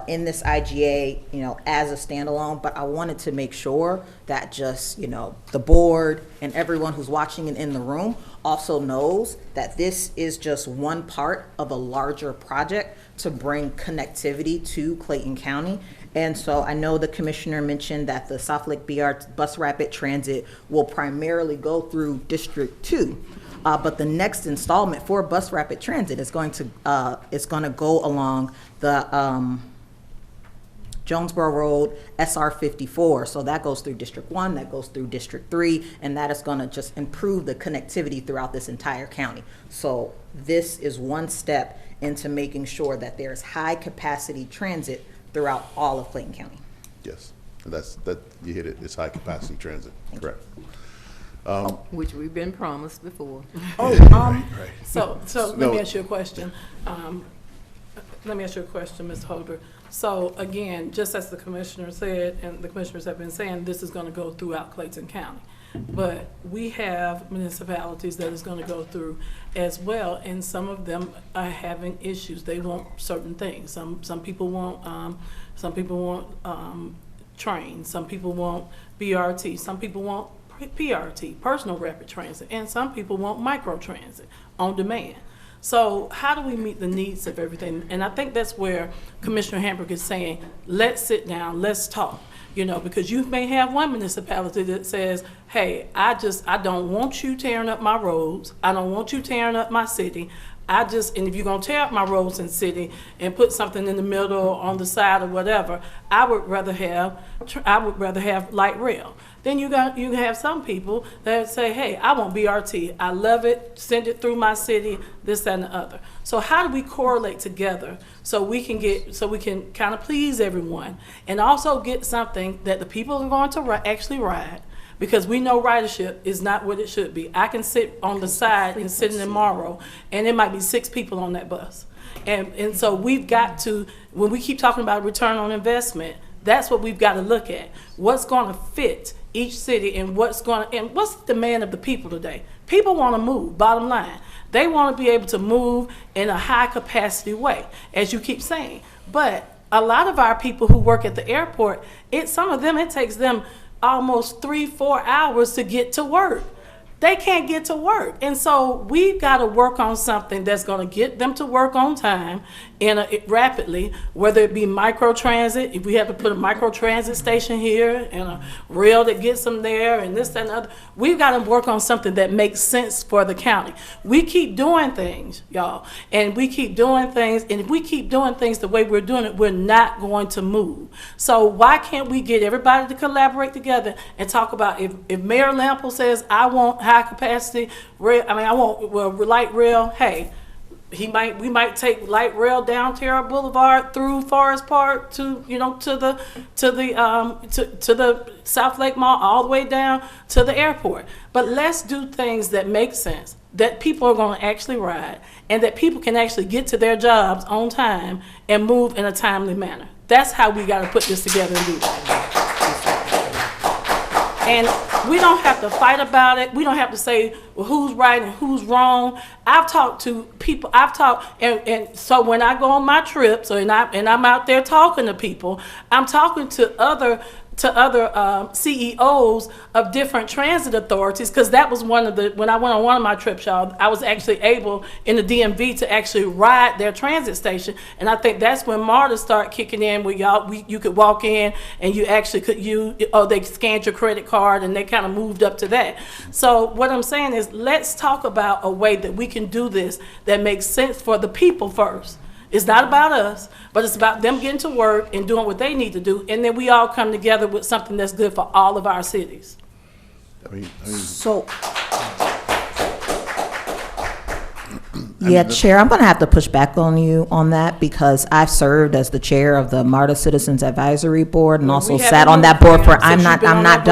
in this IGA, as a standalone, but I wanted to make sure that just, the board and everyone who's watching and in the room also knows that this is just one part of a larger project to bring connectivity to Clayton County. And so I know the commissioner mentioned that the South Lake Bus Rapid Transit will primarily go through District 2. But the next installment for Bus Rapid Transit is going to go along the Jonesboro Road SR 54. So that goes through District 1, that goes through District 3, and that is going to just improve the connectivity throughout this entire county. So this is one step into making sure that there's high capacity transit throughout all of Clayton County. Yes, and that you hit it. It's high capacity transit. Correct. Which we've been promised before. Right. So let me ask you a question. Ms. Holder. So again, just as the commissioner said, and the commissioners have been saying, this is going to go throughout Clayton County. But we have municipalities that is going to go through as well, and some of them are having issues. They want certain things. Some people want trains. Some people want BRT. Some people want PRT, personal rapid transit, and some people want micro transit on demand. So how do we meet the needs of everything? And I think that's where Commissioner Hamburg is saying, let's sit down, let's talk. Because you may have one municipality that says, hey, I don't want you tearing up my roads. I don't want you tearing up my city. And if you're gonna tear up my roads and city and put something in the middle or on the side or whatever, I would rather have light rail. Then you have some people that say, hey, I want BRT. I love it. Send it through my city, this, that, and the other. So how do we correlate together so we can kind of please everyone and also get something that the people are going to actually ride? Because we know ridership is not what it should be. I can sit on the side and sit in tomorrow, and there might be 6 people on that bus. And so we've got to, when we keep talking about return on investment, that's what we've got to look at. What's going to fit each city and what's the demand of the people today? People want to move, bottom line. They want to be able to move in a high capacity way, as you keep saying. But a lot of our people who work at the airport, some of them, it takes them almost 3-4 hours to get to work. They can't get to work. And so we've got to work on something that's going to get them to work on time rapidly, whether it be micro transit, if we have to put a micro transit station here and a rail that gets them there and this, that, and the other. We've got to work on something that makes sense for the county. We keep doing things, y'all, and we keep doing things, and if we keep doing things the way we're doing it, we're not going to move. So why can't we get everybody to collaborate together and talk about, if Mayor Lample says, I want high capacity rail, I want light rail, hey, we might take light rail down Terra Boulevard through Forest Park to the South Lake Mall all the way down to the airport. But let's do things that make sense, that people are going to actually ride, and that people can actually get to their jobs on time and move in a timely manner. That's how we got to put this together and do that. And we don't have to fight about it. We don't have to say, well, who's right and who's wrong. I've talked to people. And so when I go on my trips, and I'm out there talking to people, I'm talking to other CEOs of different transit authorities, because that was when I went on one of my trips, y'all, I was actually able in the DMV to actually ride their transit station. And I think that's when MARTA started kicking in, where you could walk in and you actually could they scanned your credit card, and they kind of moved up to that. So what I'm saying is, let's talk about a way that we can do this that makes sense for the people first. It's not about us, but it's about them getting to work and doing what they need to do, and then we all come together with something that's good for all of our cities. Chair, I'm going to have to push back on you on that, because I've served as the chair of the MARTA Citizens Advisory Board and also sat on that board for, I am not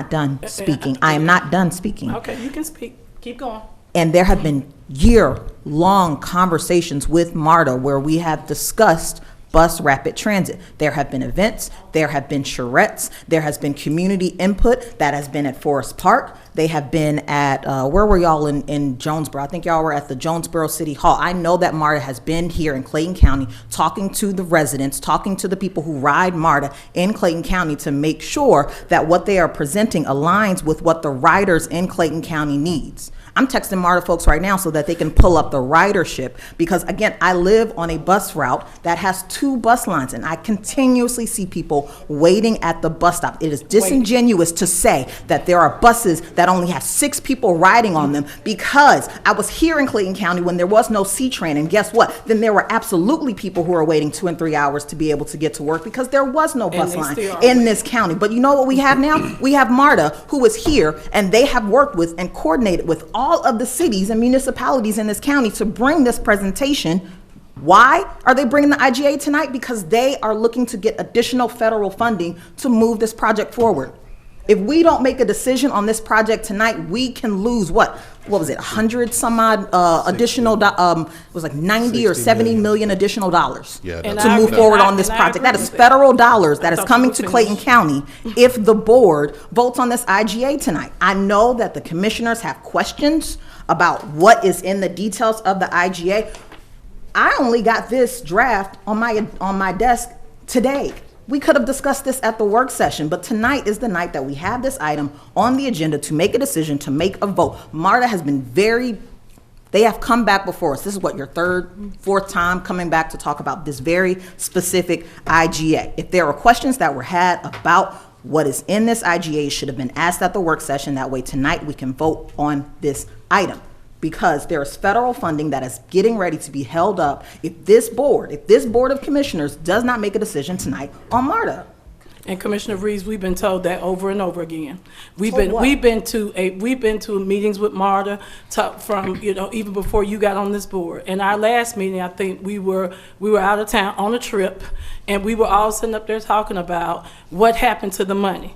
done speaking. I am not done speaking. Okay, you can speak. Keep going. And there have been year-long conversations with MARTA where we have discussed bus rapid transit. There have been events, There have been charrettes. There has been community input that has been at Forest Park. They have been at, where were y'all in Jonesboro? I think y'all were at the Jonesboro City Hall. I know that MARTA has been here in Clayton County talking to the residents, talking to the people who ride MARTA in Clayton County to make sure that what they are presenting aligns with what the riders in Clayton County needs. I'm texting MARTA folks right now so that they can pull up the ridership, because again, I live on a bus route that has 2 bus lines, and I continuously see people waiting at the bus stop. It is disingenuous to say that there are buses that only have 6 people riding on them, because I was here in Clayton County when there was no C-Train, and guess what? Then there were absolutely people who are waiting 2 and 3 hours to be able to get to work because there was no bus line in this county. But you know what we have now? We have MARTA, who is here, and they have worked with and coordinated with all of the cities and municipalities in this county to bring this presentation. Why are they bringing the IGA tonight? Because they are looking to get additional federal funding to move this project forward. If we don't make a decision on this project tonight, we can lose what was it, 100 some odd additional, it was like 90 or 70 million additional dollars to move forward on this project. That is federal dollars that is coming to Clayton County if the board votes on this IGA tonight. I know that the commissioners have questions about what is in the details of the IGA. I only got this draft on my desk today. We could have discussed this at the work session, but tonight is the night that we have this item on the agenda to make a decision, to make a vote. MARTA has been they have come back before us. This is what, your 3rd, 4th time coming back to talk about this very specific IGA. If there are questions that were had about what is in this IGA, should have been asked at the work session. That way tonight we can vote on this item, because there is federal funding that is getting ready to be held up if this board of commissioners does not make a decision tonight on MARTA. And Commissioner Reeves, we've been told that over and over again. We've been to meetings with MARTA from, even before you got on this board. In our last meeting, I think we were out of town on a trip, and we were all sitting up there talking about what happened to the money.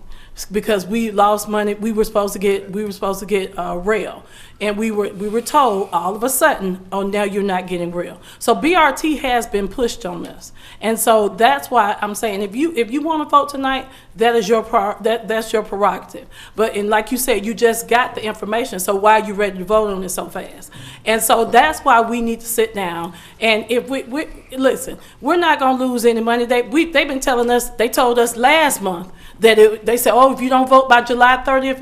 Because we lost money, we were supposed to get rail, and we were told all of a sudden, oh, now you're not getting rail. So BRT has been pushed on this, and so that's why I'm saying if you want to vote tonight, that is that's your prerogative. But like you said, you just got the information, so why are you ready to vote on it so fast? And so that's why we need to sit down, and if we listen, we're not going to lose any money. They've been telling us. They told us last month that they said, oh, if you don't vote by June 30th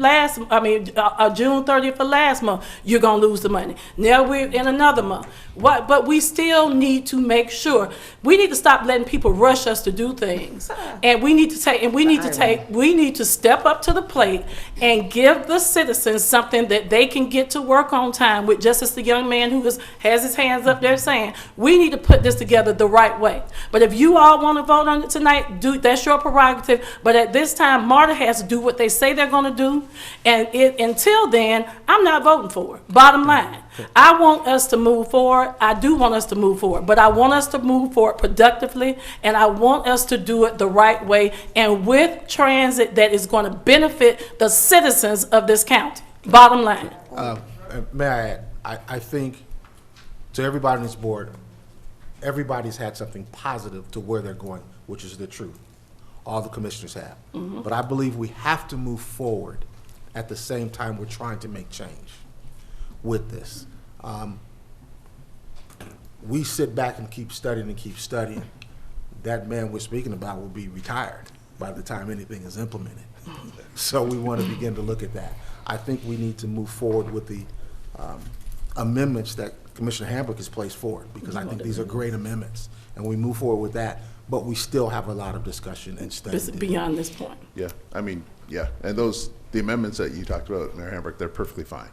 of last month, you're going to lose the money. Now we're in another month. But we still need to make sure. We need to stop letting people rush us to do things. And we need to step up to the plate and give the citizens something that they can get to work on time with, just as the young man who has his hands up there saying, we need to put this together the right way. But if you all want to vote on it tonight, that's your prerogative. But at this time, MARTA has to do what they say they're going to do. And until then, I'm not voting for it. Bottom line. I want us to move forward. I do want us to move forward, but I want us to move forward productively, and I want us to do it the right way and with transit that is going to benefit the citizens of this county. Bottom line. May I add, I think to everybody on this board, everybody's had something positive to where they're going, which is the truth. All the commissioners have. Mm-hmm. But I believe we have to move forward at the same time we're trying to make change with this. We sit back and keep studying. That man we're speaking about will be retired by the time anything is implemented. So we want to begin to look at that. I think we need to move forward with the amendments that Commissioner Hambrick has placed forward, because I think these are great amendments, and we move forward with that, but we still have a lot of discussion and study. Beyond this point. Yeah, and the amendments that you talked about, Mayor Hambrick, they're perfectly fine.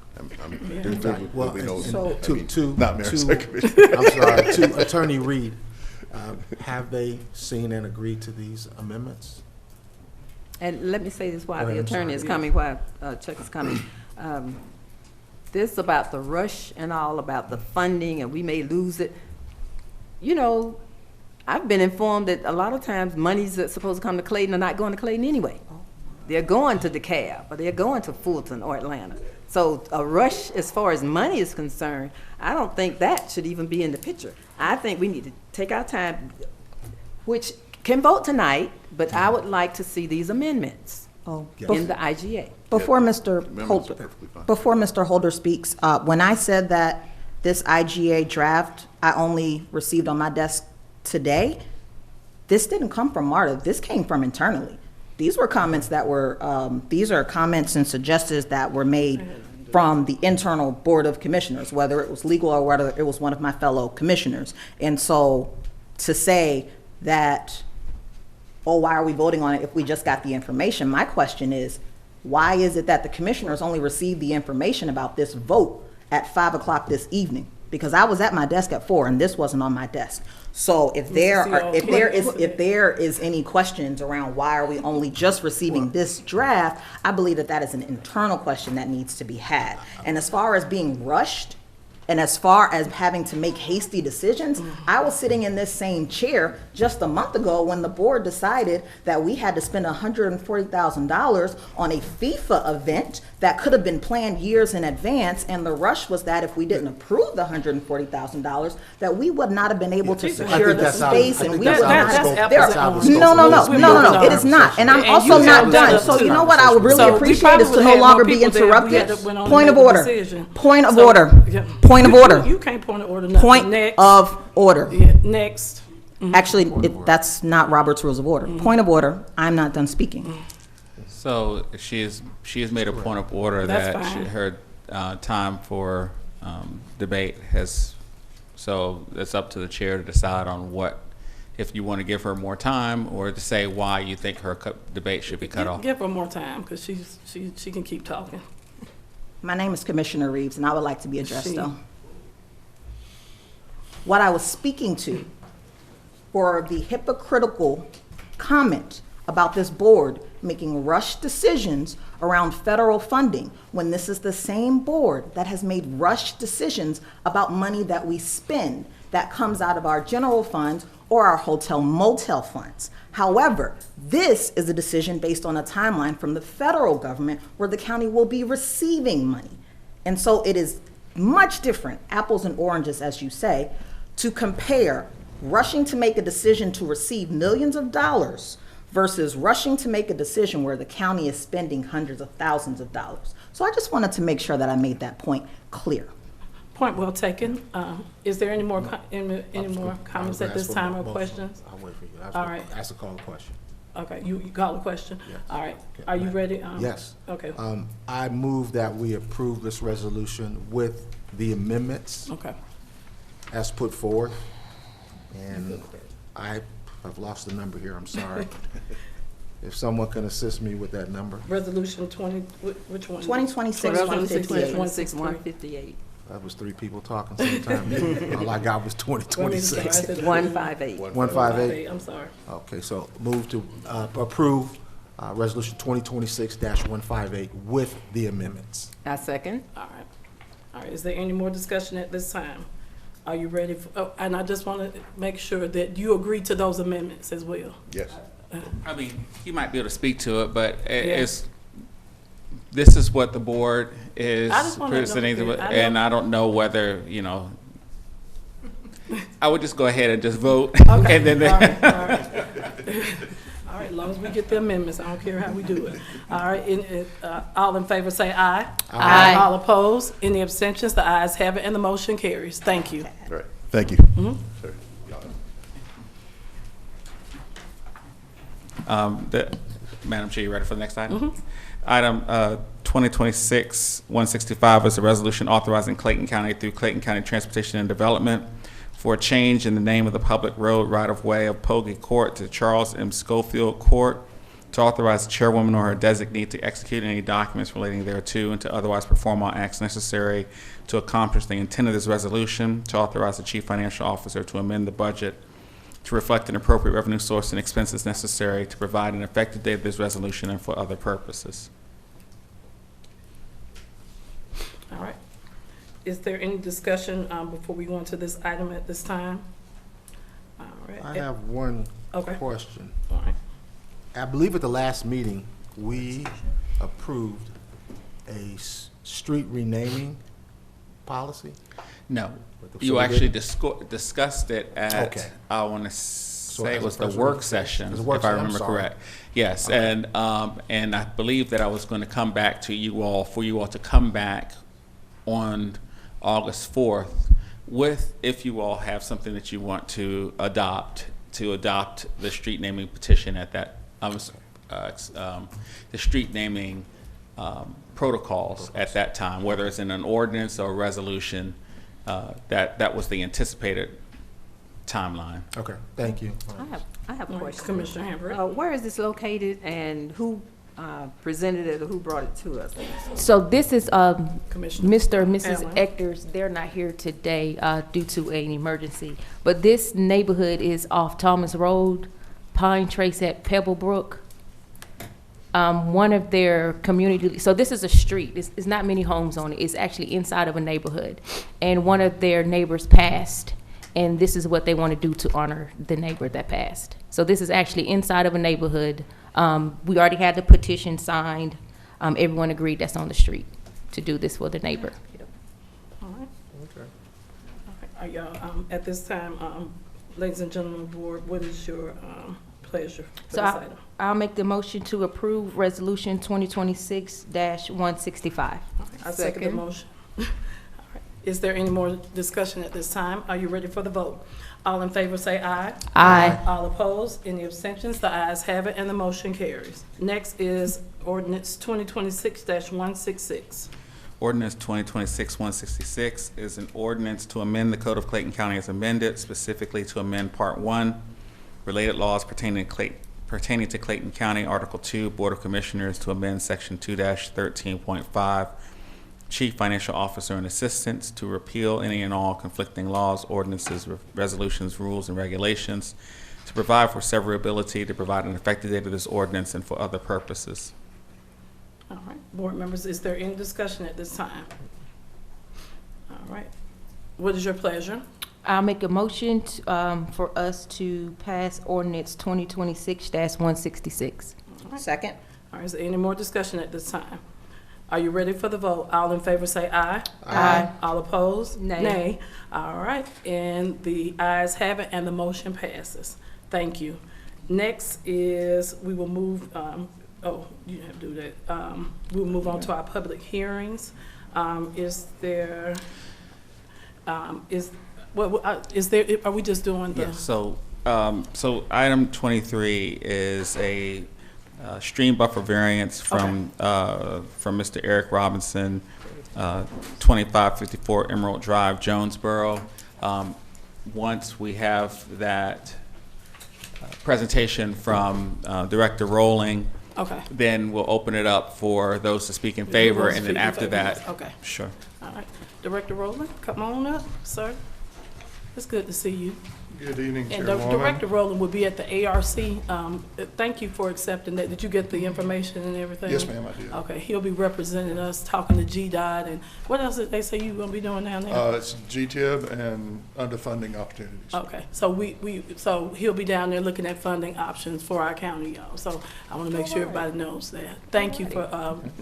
To Attorney Reed, have they seen and agreed to these amendments? And let me say this while the attorney is coming, while Chuck is coming. This about the rush and all about the funding, and we may lose it. I've been informed that a lot of times monies that's supposed to come to Clayton are not going to Clayton anyway. They're going to DeKalb, or they're going to Fulton or Atlanta. So a rush as far as money is concerned, I don't think that should even be in the picture. I think we need to take our time, which can vote tonight, but I would like to see these amendments Oh, in the IGA. Before Mr. Amendments are Holder, perfectly fine. before Mr. Holder speaks, when I said that this IGA draft I only received on my desk today, this didn't come from MARTA. This came from internally. These were comments that were, these are comments and suggestions that were made from the internal Board of Commissioners, whether it was legal or whether it was one of my fellow commissioners. And so to say that, oh, why are we voting on it if we just got the information? My question is, why is it that the commissioners only received the information about this vote at 5 o'clock this evening? Because I was at my desk at 4 and this wasn't on my desk. So if there is any questions around why are we only just receiving this draft, I believe that that is an internal question that needs to be had. And as far as being rushed, and as far as having to make hasty decisions, I was sitting in this same chair just a month ago when the board decided that we had to spend $140,000 on a FIFA event that could have been planned years in advance, and the rush was that if we didn't approve the $140,000, that we would not have been able to secure the space, and we would not. No, it is not, and I'm also not done. So you know what I would really appreciate is to no longer be interrupted. Point of order. Point of order. Point of order. You can't point of order. Nothing. Point Next. of order. Yeah, next. Actually, that's not Robert's Rules of Order. Point of order. I'm not done speaking. So she has made a point of order That's that fine. her time for debate has, so it's up to the chair to decide on what, if you want to give her more time or to say why you think her debate should be cut off. Give her more time because she can keep talking. My name is Commissioner Reeves, and I would like to be addressed, though. What I was speaking to for the hypocritical comment about this board making rushed decisions around federal funding, when this is the same board that has made rushed decisions about money that we spend that comes out of our general funds or our hotel motel funds. However, this is a decision based on a timeline from the federal government where the county will be receiving money. And so it is much different, apples and oranges, as you say, to compare rushing to make a decision to receive millions of dollars versus rushing to make a decision where the county is spending hundreds of thousands of dollars. So I just wanted to make sure that I made that point clear. Point well taken. Is there any more comments at this time or questions? I'll wait for you. All right. Ask a call question. Okay, you call the question? Yes. All right. Okay. Are you ready? Yes. Okay. I move that we approve this resolution with the amendments Okay. as put forth. And I have lost the number here, I'm sorry. If someone can assist me with that number. Resolution 20, which one? 2026-158. 158. That was 3 people talking sometime. All I got was 2026. 158. 158. I'm sorry. Okay, so move to approve Resolution 2026-158 with the amendments. I second. All right. All right. Is there any more discussion at this time? Are you ready? And I just want to make sure that you agree to those amendments as well. Yes. I mean, you might be able to speak to it, but this is what the board is presenting, and I don't know whether, I would just go ahead and just vote. Okay. And then all right. All right, as long as we get the amendments, I don't care how we do it. All right, all in favor say aye. Aye. All opposed? Any abstentions? The ayes have it and the motion carries. Thank you. All right. Thank you. Sorry. Madam Chair, you ready for the next item? Item 2026-165 is a resolution authorizing Clayton County through Clayton County Transportation and Development for a change in the name of the public road right-of-way of Pogey Court to Charles M. Schofield Court, to authorize the chairwoman or her designee to execute any documents relating thereto and to otherwise perform all acts necessary to accomplish the intent of this resolution, to authorize the chief financial officer to amend the budget to reflect an appropriate revenue source and expenses necessary to provide an effective date of this resolution and for other purposes. All right. Is there any discussion before we go into this item at this time? All right. I have one question. All right. I believe at the last meeting, we approved a street renaming policy. No, So you we actually didn't? discussed it at, Okay. I want to So say it was the first work reading. session, It was a work if I session, I'm remember sorry. correct. Yes, Okay. and I believe that I was going to come back to you all, for you all to come back on August 4th with, if you all have something that you want to adopt the street naming petition at that, the street naming protocols at that time, whether it's in an ordinance or a resolution. That was the anticipated timeline. Okay, thank you. I have a question. Commissioner Hambrick. Where is this located and who presented it or who brought it to us? So this is Commissioner Mr. and Mrs. Allen. Ectors. They're not here today due to an emergency. But this neighborhood is off Thomas Road, Pine Trace at Pebblebrook. One of their community, so this is a street. It's not many homes on it. It's actually inside of a neighborhood. And one of their neighbors passed, and this is what they want to do to honor the neighbor that passed. So this is actually inside of a neighborhood. We already had the petition signed. Everyone agreed that's on the street to do this for the neighbor. All right. Okay. Are y'all, at this time, ladies and gentlemen of the board, what is your pleasure for So this item? I'll make the motion to approve Resolution 2026-165. I second the motion. All right. Is there any more discussion at this time? Are you ready for the vote? All in favor say aye. Aye. All opposed? Any abstentions? The ayes have it and the motion carries. Next is ordinance 2026-166. Ordinance 2026-166 is an ordinance to amend the Code of Clayton County as amended, specifically to amend Part 1, related laws pertaining to Clayton County, Article 2, Board of Commissioners, to amend Section 2-13.5, Chief Financial Officer and Assistants, to repeal any and all conflicting laws, ordinances, resolutions, rules, and regulations, to provide for severability, to provide an effective date of this ordinance, and for other purposes. All right, board members, is there any discussion at this time? All right, what is your pleasure? I'll make a motion for us to pass ordinance 2026-166. Second. All right, is there any more discussion at this time? Are you ready for the vote? All in favor say aye. Aye. All opposed? Nay. Nay. All right, and the ayes have it and the motion passes. Thank you. Next is, we will move, oh, you have to do that. We'll move on to our public hearings. Is there, are we just doing the? Yes, so item 23 is a stream buffer variance from Mr. Eric Robinson, 2554 Emerald Drive, Jonesboro. Once we have that presentation from Director Rowling, then we'll open it up for those to speak in favor, and then after that, okay. Sure. All right, Director Rowland, come on up, sir. It's good to see you. Good evening, And Chairwoman. Director Rowland will be at the ARC. Thank you for accepting that. Did you get the information and everything? Yes, ma'am, I did. Okay, he'll be representing us, talking to GDOT, and what else did they say you were gonna be doing down there? It's GTIB and underfunding opportunities. Okay, so so he'll be down there looking at funding options for our county, y'all. So I wanna make sure everybody knows that. Thank you for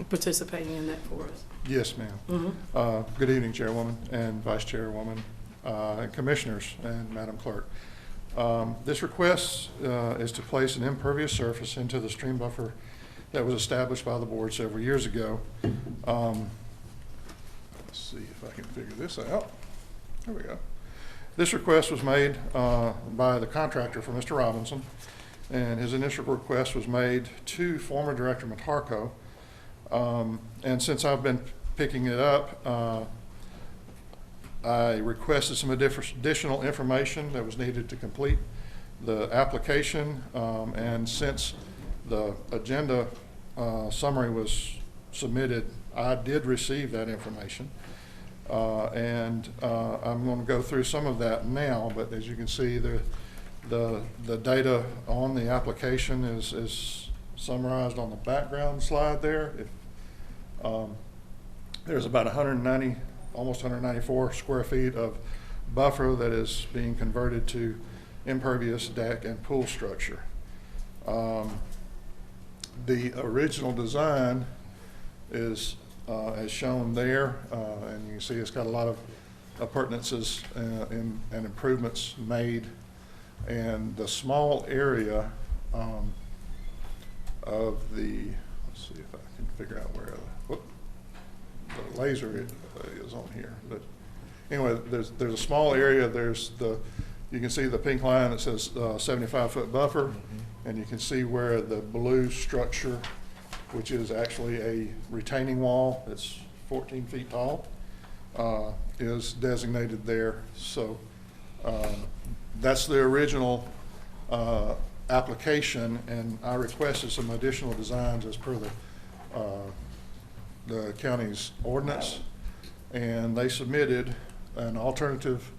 participating in that for us. Yes, ma'am. Good evening, Chairwoman and Vice Chairwoman, and Commissioners and Madam Clerk. This request is to place an impervious surface into the stream buffer that was established by the board several years ago. Let's see if I can figure this out. There we go. This request was made by the contractor for Mr. Robinson, and his initial request was made to former Director Matarco. And since I've been picking it up, I requested some additional information that was needed to complete the application, and since the agenda summary was submitted, I did receive that information, and I'm going to go through some of that now. But as you can see, the data on the application is summarized on the background slide there. There's about 190. Almost 194 square feet of buffer that is being converted to impervious deck and pool structure. The original design is as shown there, and you can see it's got a lot of appurtenances and improvements made And the small area of the, let's see if I can figure out where the laser is on here. But anyway, there's a small area. You can see the pink line that says 75-foot buffer, and you can see where the blue structure, which is actually a retaining wall that's 14 feet tall, is designated there. So that's the original application, and I requested some additional designs as per the county's ordinance, and they submitted an alternative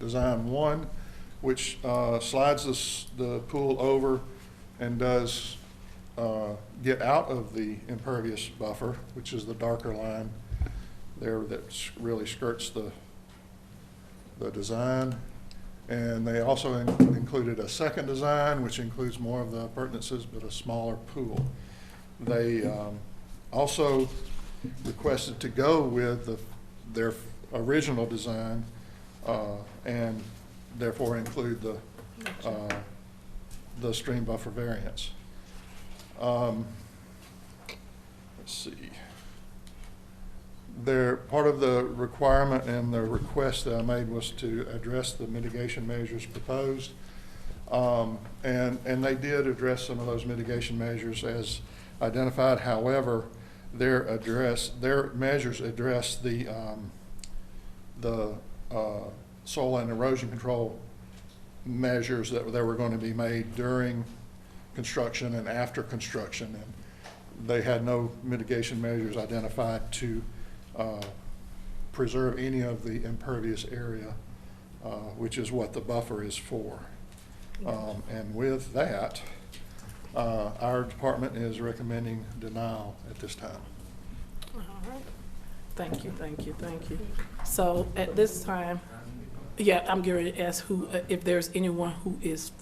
design 1, which slides the pool over and does get out of the impervious buffer, which is the darker line there that really skirts the design. And they also included a second design, which includes more of the appurtenances, but a smaller pool. They also requested to go with their original design and therefore include the stream buffer variance. Let's see. Part of the requirement and the request that I made was to address the mitigation measures proposed. And they did address some of those mitigation measures as identified. However, their measures address the soil and erosion control measures that were going to be made during construction and after construction. And they had no mitigation measures identified to preserve any of the impervious area, which is what the buffer is for. And with that, our department is recommending denial at this time. All right. Thank you, thank you, thank you. So at this time, yeah, I'm going to ask if there's anyone who is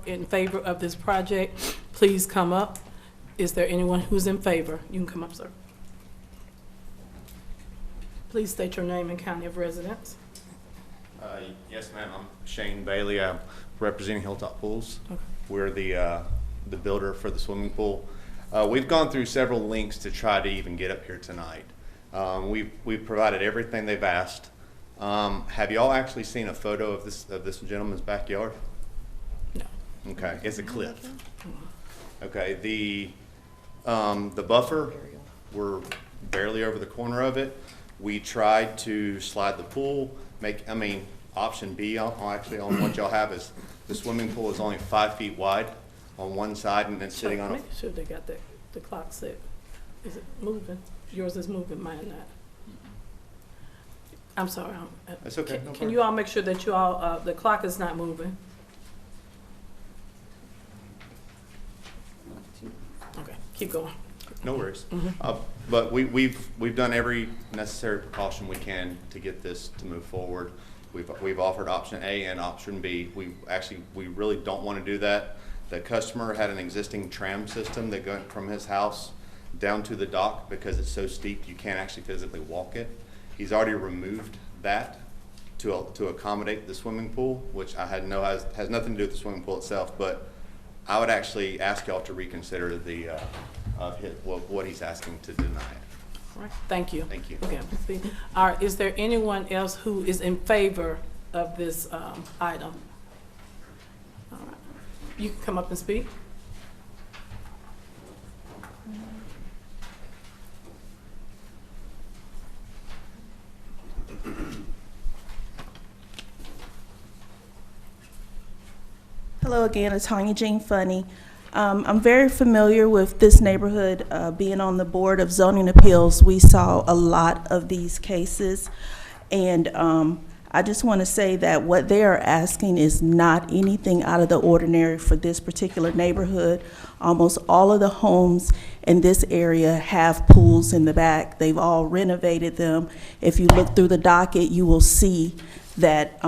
in favor of this project, please come up. Is there anyone who's in favor? You can come up, sir. Please state your name and county of residence. Yes, ma'am. I'm Shane Bailey. I'm representing Hilltop Pools. Okay. We're the builder for the swimming pool. We've gone through several links to try to even get up here tonight. We've provided everything they've asked. Have y'all actually seen a photo of this gentleman's backyard? No. Okay, it's a cliff. Okay, the buffer, we're barely over the corner of it. We tried to slide the pool, option B on what y'all have is the swimming pool is only 5 feet wide on one side and then sitting on a... Make sure they got the clock set. Is it moving? Yours is moving, mine not. I'm sorry. That's okay. Can you all make sure that the clock is not moving? Okay, keep going. No worries. But we've done every necessary precaution we can to get this to move forward. We've offered option A and option B. We really don't want to do that. The customer had an existing tram system that went from his house down to the dock because it's so steep you can't actually physically walk it. He's already removed that to accommodate the swimming pool, which I had has nothing to do with the swimming pool itself. But I would actually ask y'all to reconsider what he's asking to deny it. All right. Thank you. Thank you. Okay. All right. Is there anyone else who is in favor of this item? All right. You can come up and speak. Hello again, Tanya Jean Funny. I'm very familiar with this neighborhood. Being on the Board of Zoning Appeals, we saw a lot of these cases. And I just want to say that what they are asking is not anything out of the ordinary for this particular neighborhood. Almost all of the homes in this area have pools in the back. They've all renovated them. If you look through the docket, you will see that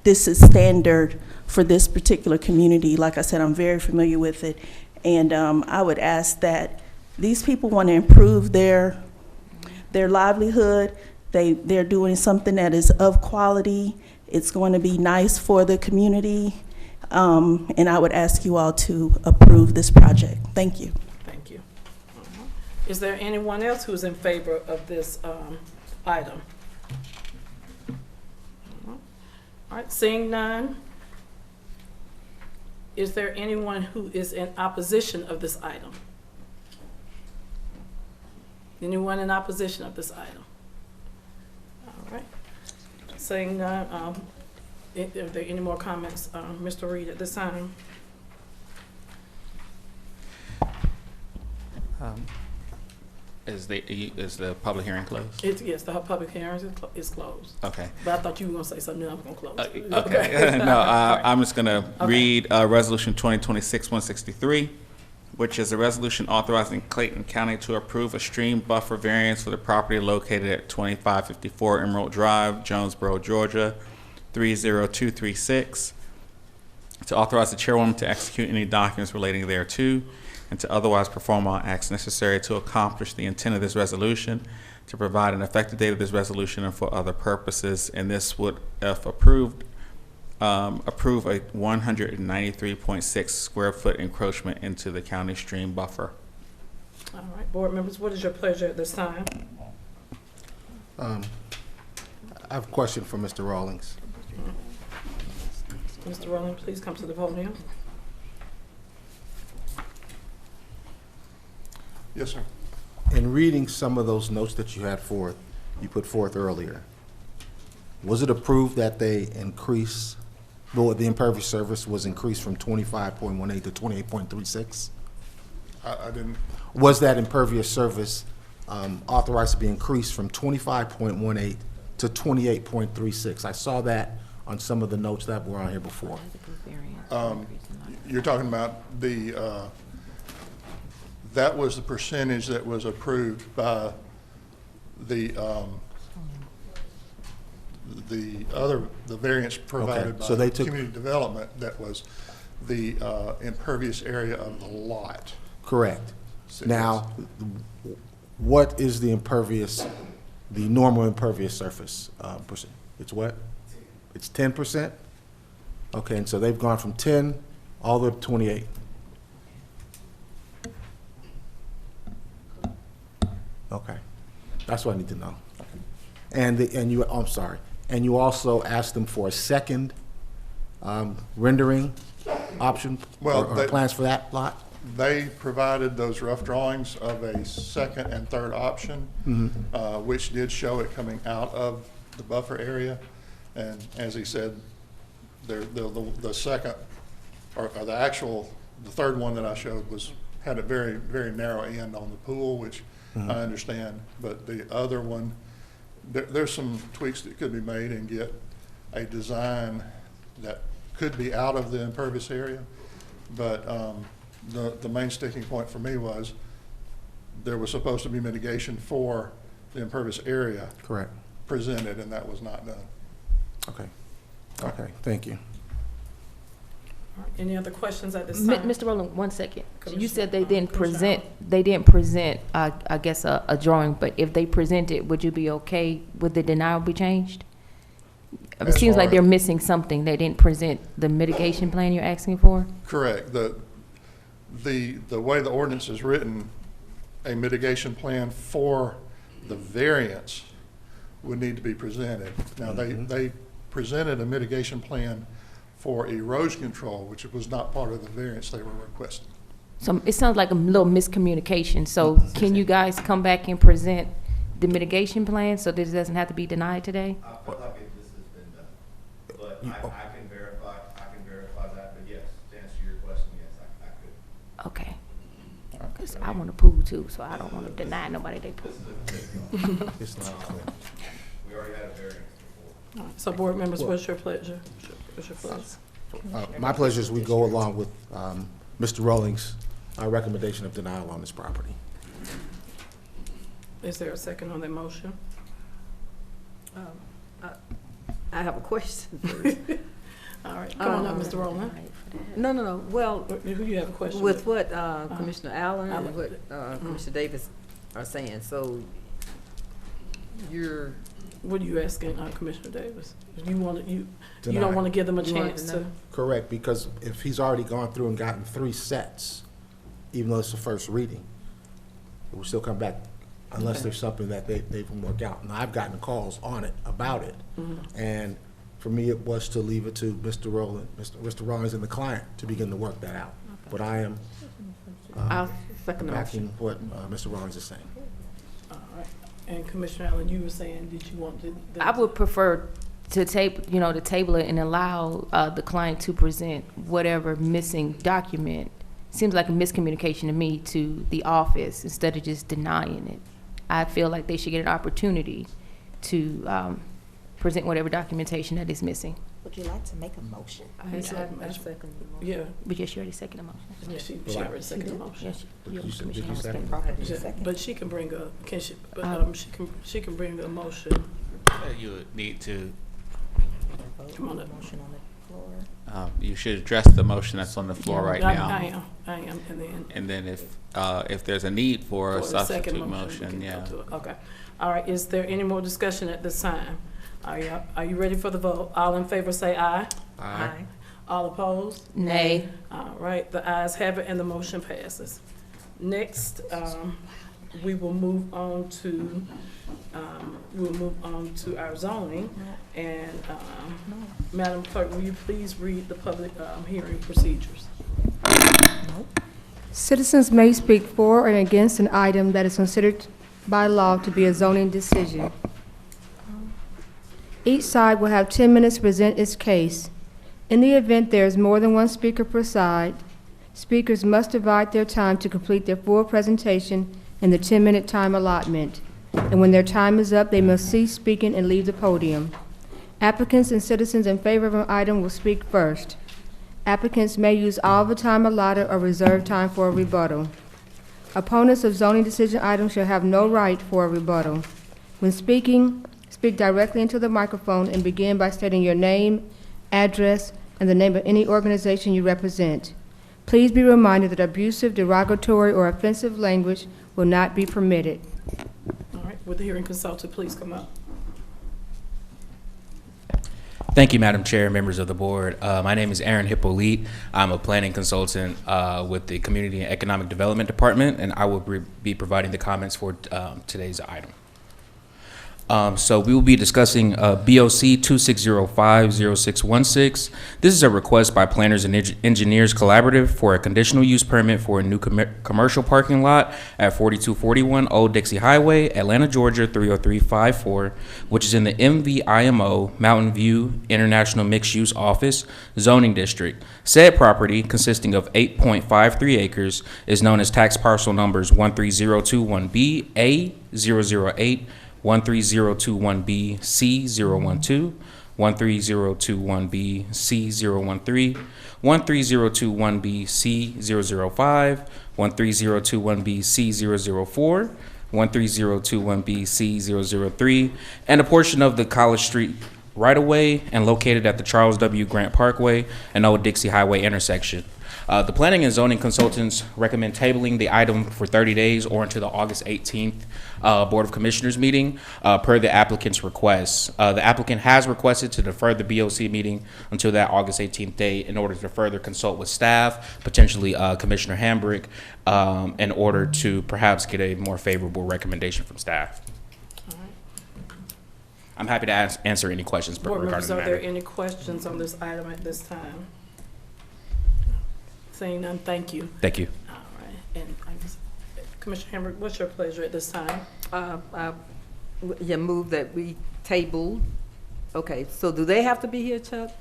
this is standard for this particular community. Like I said, I'm very familiar with it. And I would ask that these people want to improve their livelihood. They're doing something that is of quality, It's going to be nice for the community, and I would ask you all to approve this project. Thank you. Thank you. Is there anyone else who is in favor of this item? All right, seeing none. Is there anyone who is in opposition of this item? Anyone in opposition of this item? All right. Seeing none, are there any more comments, Mr. Reed, at this time? Is the public hearing closed? Yes, the public hearing is closed. Okay. But I thought you were going to say something, I'm going to close. Okay. No, I'm just going to read Resolution 2026-163, which is a resolution authorizing Clayton County to approve a stream buffer variance for the property located at 2554 Emerald Drive, Jonesboro, Georgia, 30236, to authorize the chairwoman to execute any documents relating thereto, and to otherwise perform all acts necessary to accomplish the intent of this resolution, to provide an effective date of this resolution and for other purposes. And this would, if approved, approve a 193.6 square foot encroachment into the county stream buffer. All right, board members, what is your pleasure at this time? I have a question for Mr. Rawlings. Mr. Rowland, please come to the podium. Yes, sir. In reading some of those notes that you put forth earlier, was it approved that they increase, the impervious surface was increased from 25.18 to 28.36? I didn't. Was that impervious surface authorized to be increased from 25.18 to 28.36? I saw that on some of the notes that were on here before. You're talking about the, that was the percentage that was approved by the variance provided so by they took community development. That was the impervious area of the lot. Correct. Now, what is the normal impervious surface percent? It's what? It's 10%? Okay, and so they've gone from 10 all the way up to 28. Okay, that's what I need to know. And I'm sorry. And you also asked them for a second rendering option, or plans for that lot? They provided those rough drawings of a second and third option, which did show it coming out of the buffer area. And as he said, the second, or the third one that I showed had a very, very narrow end on the pool, which I understand. But the other one, there's some tweaks that could be made and get a design that could be out of the impervious area. But the main sticking point for me was there was supposed to be mitigation for the impervious area. Correct. Presented, and that was not done. Okay. Okay, thank you. Any other questions at this time? Mr. Rowland, 1 second. You said they didn't Commissioner present, I guess, a drawing, but if they present it, would you be okay with the denial be changed? It seems like they're missing something. They didn't present the mitigation plan you're asking for? Correct. The way the ordinance is written, a mitigation plan for the variance would need to be presented. Now, they presented a mitigation plan for erosion control, which was not part of the variance they were requesting. So it sounds like a little miscommunication. So can you guys come back and present the mitigation plan so this doesn't have to be denied today? I feel like this has been done, but I can verify that, but yes, to answer your question, yes, I could. Okay. Because I want to pool too, so I don't want to deny nobody they pool. It's not clear. We already had a variance before. So board members, what's your pleasure? What's your pleasure? My pleasure is we go along with Mr. Rawlings' recommendation of denial on this property. Is there a second on that motion? I have a question first. All right, come on up, Mr. Rowland. No. Well, who you have a question with what Commissioner Allen and what Mm-hmm. Commissioner Davis are saying, so you're What are you asking, Commissioner Davis? You don't Deny. want to give them a You want chance to to? Correct, because if he's already gone through and gotten 3 sets, even though it's the first reading, it will still come back unless there's something that they can work out. And I've gotten calls on it, about it. And for me, it was to leave it to Mr. Rollins and the client to begin to work that out. But I am I'll second the backing what Mr. Rollins is saying. All right. And Commissioner Allen, you were saying, did you want to? I would prefer to table it and allow the client to present whatever missing document. Seems like a miscommunication to me to the office instead of just denying it. I feel like they should get an opportunity to present whatever documentation that is missing. Would you like to make a motion? I second the motion. Yeah. But yes, you already seconded the motion. Yeah, she already seconded the motion. Yes, you Did you Commissioner second? Yeah, but she can bring a, she can bring a motion. You would need to, Come on up. Motion on the floor. you should address the motion that's on the floor right now. I am, And then if there's a need for a the second substitute we motion, can yeah. go to it. Okay. All right, is there any more discussion at this time? Are you ready for the vote? All in favor say aye. Aye. All opposed? Nay. All right, the ayes have it and the motion passes. Next, we will move on to, our zoning. And, Madam Clerk, will you please read the public, hearing procedures? Citizens may speak for and against an item that is considered by law to be a zoning decision. Each side will have 10 minutes to present its case. In the event there is more than one speaker per side, speakers must divide their time to complete their full presentation in the 10-minute time allotment. And when their time is up, they must cease speaking and leave the podium. Applicants and citizens in favor of an item will speak first. Applicants may use all the time allotted or reserve time for a rebuttal. Opponents of zoning decision items shall have no right for a rebuttal. When speaking, speak directly into the microphone and begin by stating your name, address, and the name of any organization you represent. Please be reminded that abusive, derogatory, or offensive language will not be permitted. All right, would the hearing consultant please come up? Thank you, Madam Chair, members of the board. My name is Aaron Hippolyte. I'm a planning consultant with the Community and Economic Development Department, and I will be providing the comments for today's item. So we will be discussing BOC 2605-0616. This is a request by Planners and Engineers Collaborative for a conditional use permit for a new commercial parking lot at 4241 Old Dixie Highway, Atlanta, Georgia 30354, which is in the MVIMO Mountain View International Mixed Use Office Zoning District. Said property, consisting of 8.53 acres, is known as tax parcel numbers 13021B A008, 13021B C012, 13021B C013, 13021B C005, 13021B C004, 13021B C003, and a portion of the College Street right-of-way and located at the Charles W. Grant Parkway and Old Dixie Highway intersection. The planning and zoning consultants recommend tabling the item for 30 days or until the August 18th Board of Commissioners meeting per the applicant's request. The applicant has requested to defer the BOC meeting until that August 18th date in order to further consult with staff, potentially Commissioner Hambrick, in order to perhaps get a more favorable recommendation from staff. I'm happy to answer any questions Board regarding members, the are matter. there any questions on this item at this time? Seeing none, thank you. Thank you. All right, and Commissioner Hambrick, what's your pleasure at this time? Move that we table. Okay, so do they have to be here, Chuck?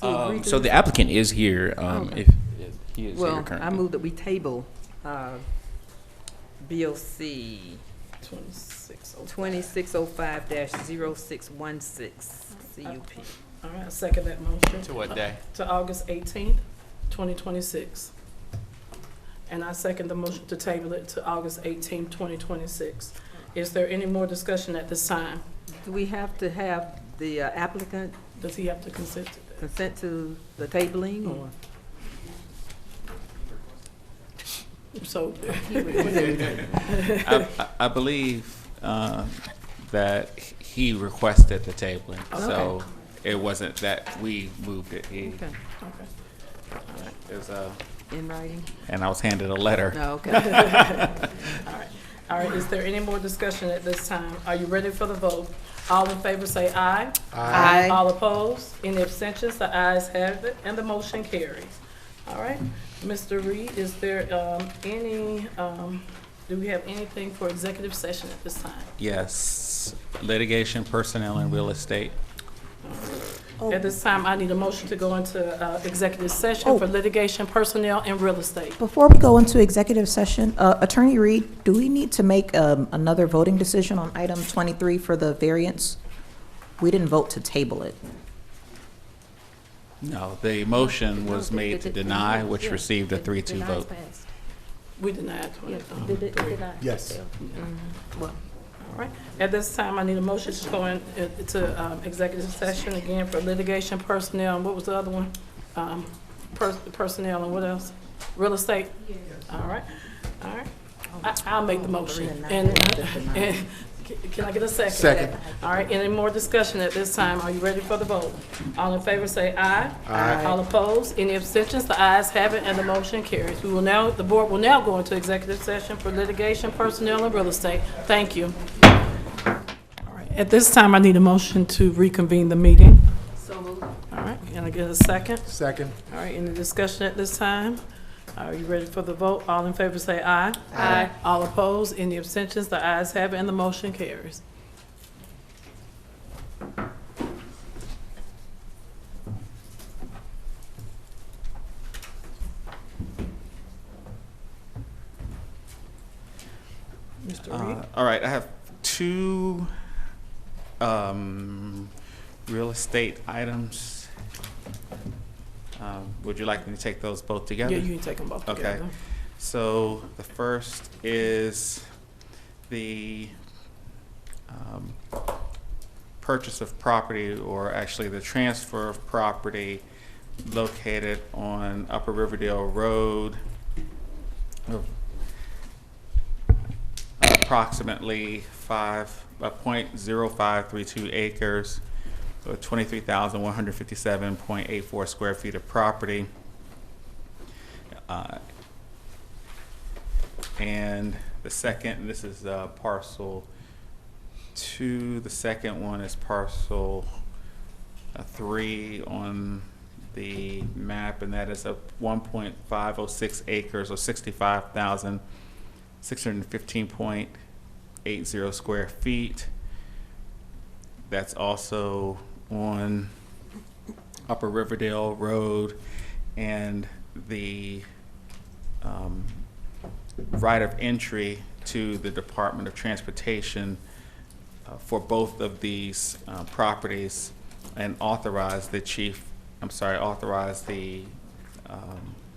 to agree to So this? the applicant is here, Okay. if he is here Well, currently. I move that we table BOC 2605-0616 CUP. All right, I second that motion. To what day? To August 18th, 2026. And I second the motion to table it to August 18th, 2026. Is there any more discussion at this time? Do we have to have the applicant? Does he have to consent to that? Consent to the tabling or? So. I believe that he requested the tabling, so Okay. it wasn't that we moved it. He, Okay. it was a, In writing? and I was handed a letter. Oh, okay. All right, is there any more discussion at this time? Are you ready for the vote? All in favor say aye. Aye. All opposed? Any abstentions? The ayes have it, and the motion carries. All right, Mr. Reed, is there any, do we have anything for executive session at this time? Yes, litigation, personnel, and real estate. At this time, I need a motion to go into executive session for litigation, personnel, and real estate. Before we go into executive session, Attorney Reed, do we need to make another voting decision on item 23 for the variance? We didn't vote to table it. No, the motion was made to deny, which received a 3-2 vote. We denied 23. Yes. Well, all right. At this time, I need a motion to go into executive session again for litigation, personnel, and what was the other one? Personnel and what else? Real estate? All right, all right. I'll make the motion. And can I get a second? Second. All right, any more discussion at this time? Are you ready for the vote? All in favor say aye. Aye. All opposed? Any abstentions? The ayes have it, and the motion carries. The board will now go into executive session for litigation, personnel, and real estate. Thank you. All right, at this time, I need a motion to reconvene the meeting. So moved. All right, can I get a second? Second. All right, any discussion at this time? Are you ready for the vote? All in favor say aye. Aye. All opposed? Any abstentions? The ayes have it, and the motion carries. Mr. Reed? All right, I have two real estate items. Would you like me to take those both together? Yeah, you can take them both together. Okay. So the first is the purchase of property, or actually the transfer of property located on Upper Riverdale Road, approximately 0.0532 acres, 23,157.84 square feet of property. And the second, this is parcel 2. The second one is parcel 3 on the map, and that is a 1.506 acres, or 65,615.80 square feet. That's also on Upper Riverdale Road, and the right of entry to the Department of Transportation for both of these properties, and authorize the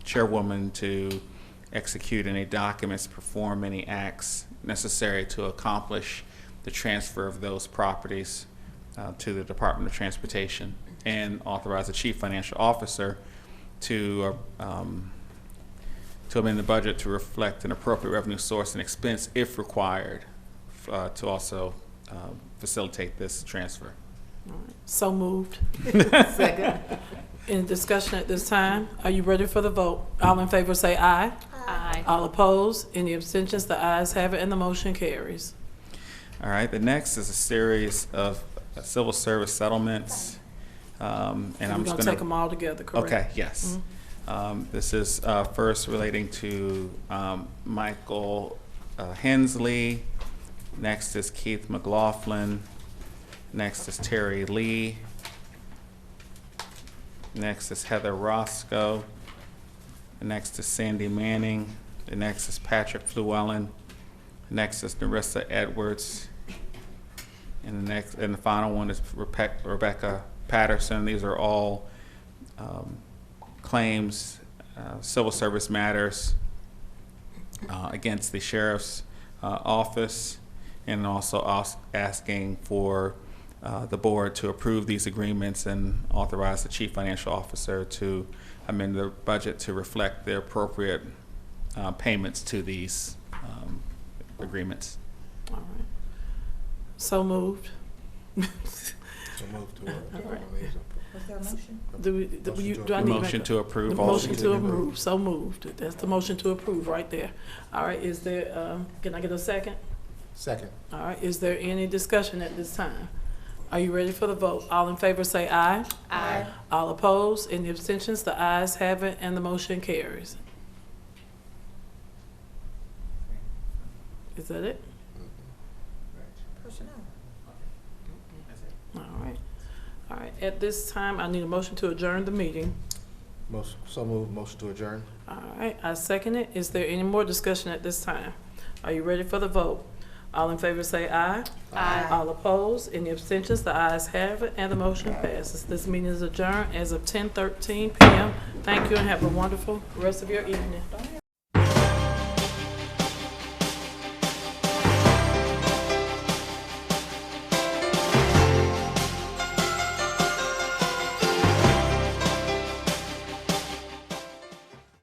chairwoman to execute any documents, perform any acts necessary to accomplish the transfer of those properties to the Department of Transportation, and authorize the chief financial officer to amend the budget to reflect an appropriate revenue source and expense if required, to also facilitate this transfer. All right. So moved. Second. Any discussion at this time? Are you ready for the vote? All in favor say aye. Aye. All opposed? Any abstentions? The ayes have it, and the motion carries. All right, the next is a series of civil service settlements. And We're I'm just gonna take them all together, correct? Okay, yes. This is first relating to Michael Hensley. Next is Keith McLaughlin. Next is Terry Lee. Next is Heather Roscoe. The next is Sandy Manning. The next is Patrick Llewellyn. The next is Narissa Edwards. And the final one is Rebecca Patterson. These are all claims, civil service matters against the sheriff's office, and also asking for the board to approve these agreements and authorize the chief financial officer to amend the budget to reflect the appropriate payments to these agreements. All right. So moved. Do I need to make Motion to approve. The motion to approve, so moved. That's the motion to approve right there. All right, is there, can I get a second? Second. All right, is there any discussion at this time? Are you ready for the vote? All in favor say aye. Aye. All opposed? Any abstentions? The ayes have it, and the motion carries. Is that it? Personnel. All right. All right, at this time, I need a motion to adjourn the meeting. So moved, motion to adjourn. All right, I second it. Is there any more discussion at this time? Are you ready for the vote? All in favor say aye. Aye. All opposed? Any abstentions? The ayes have it, and the motion passes. This meeting is adjourned as of 10:13 p.m. Thank you, and have a wonderful rest of your evening.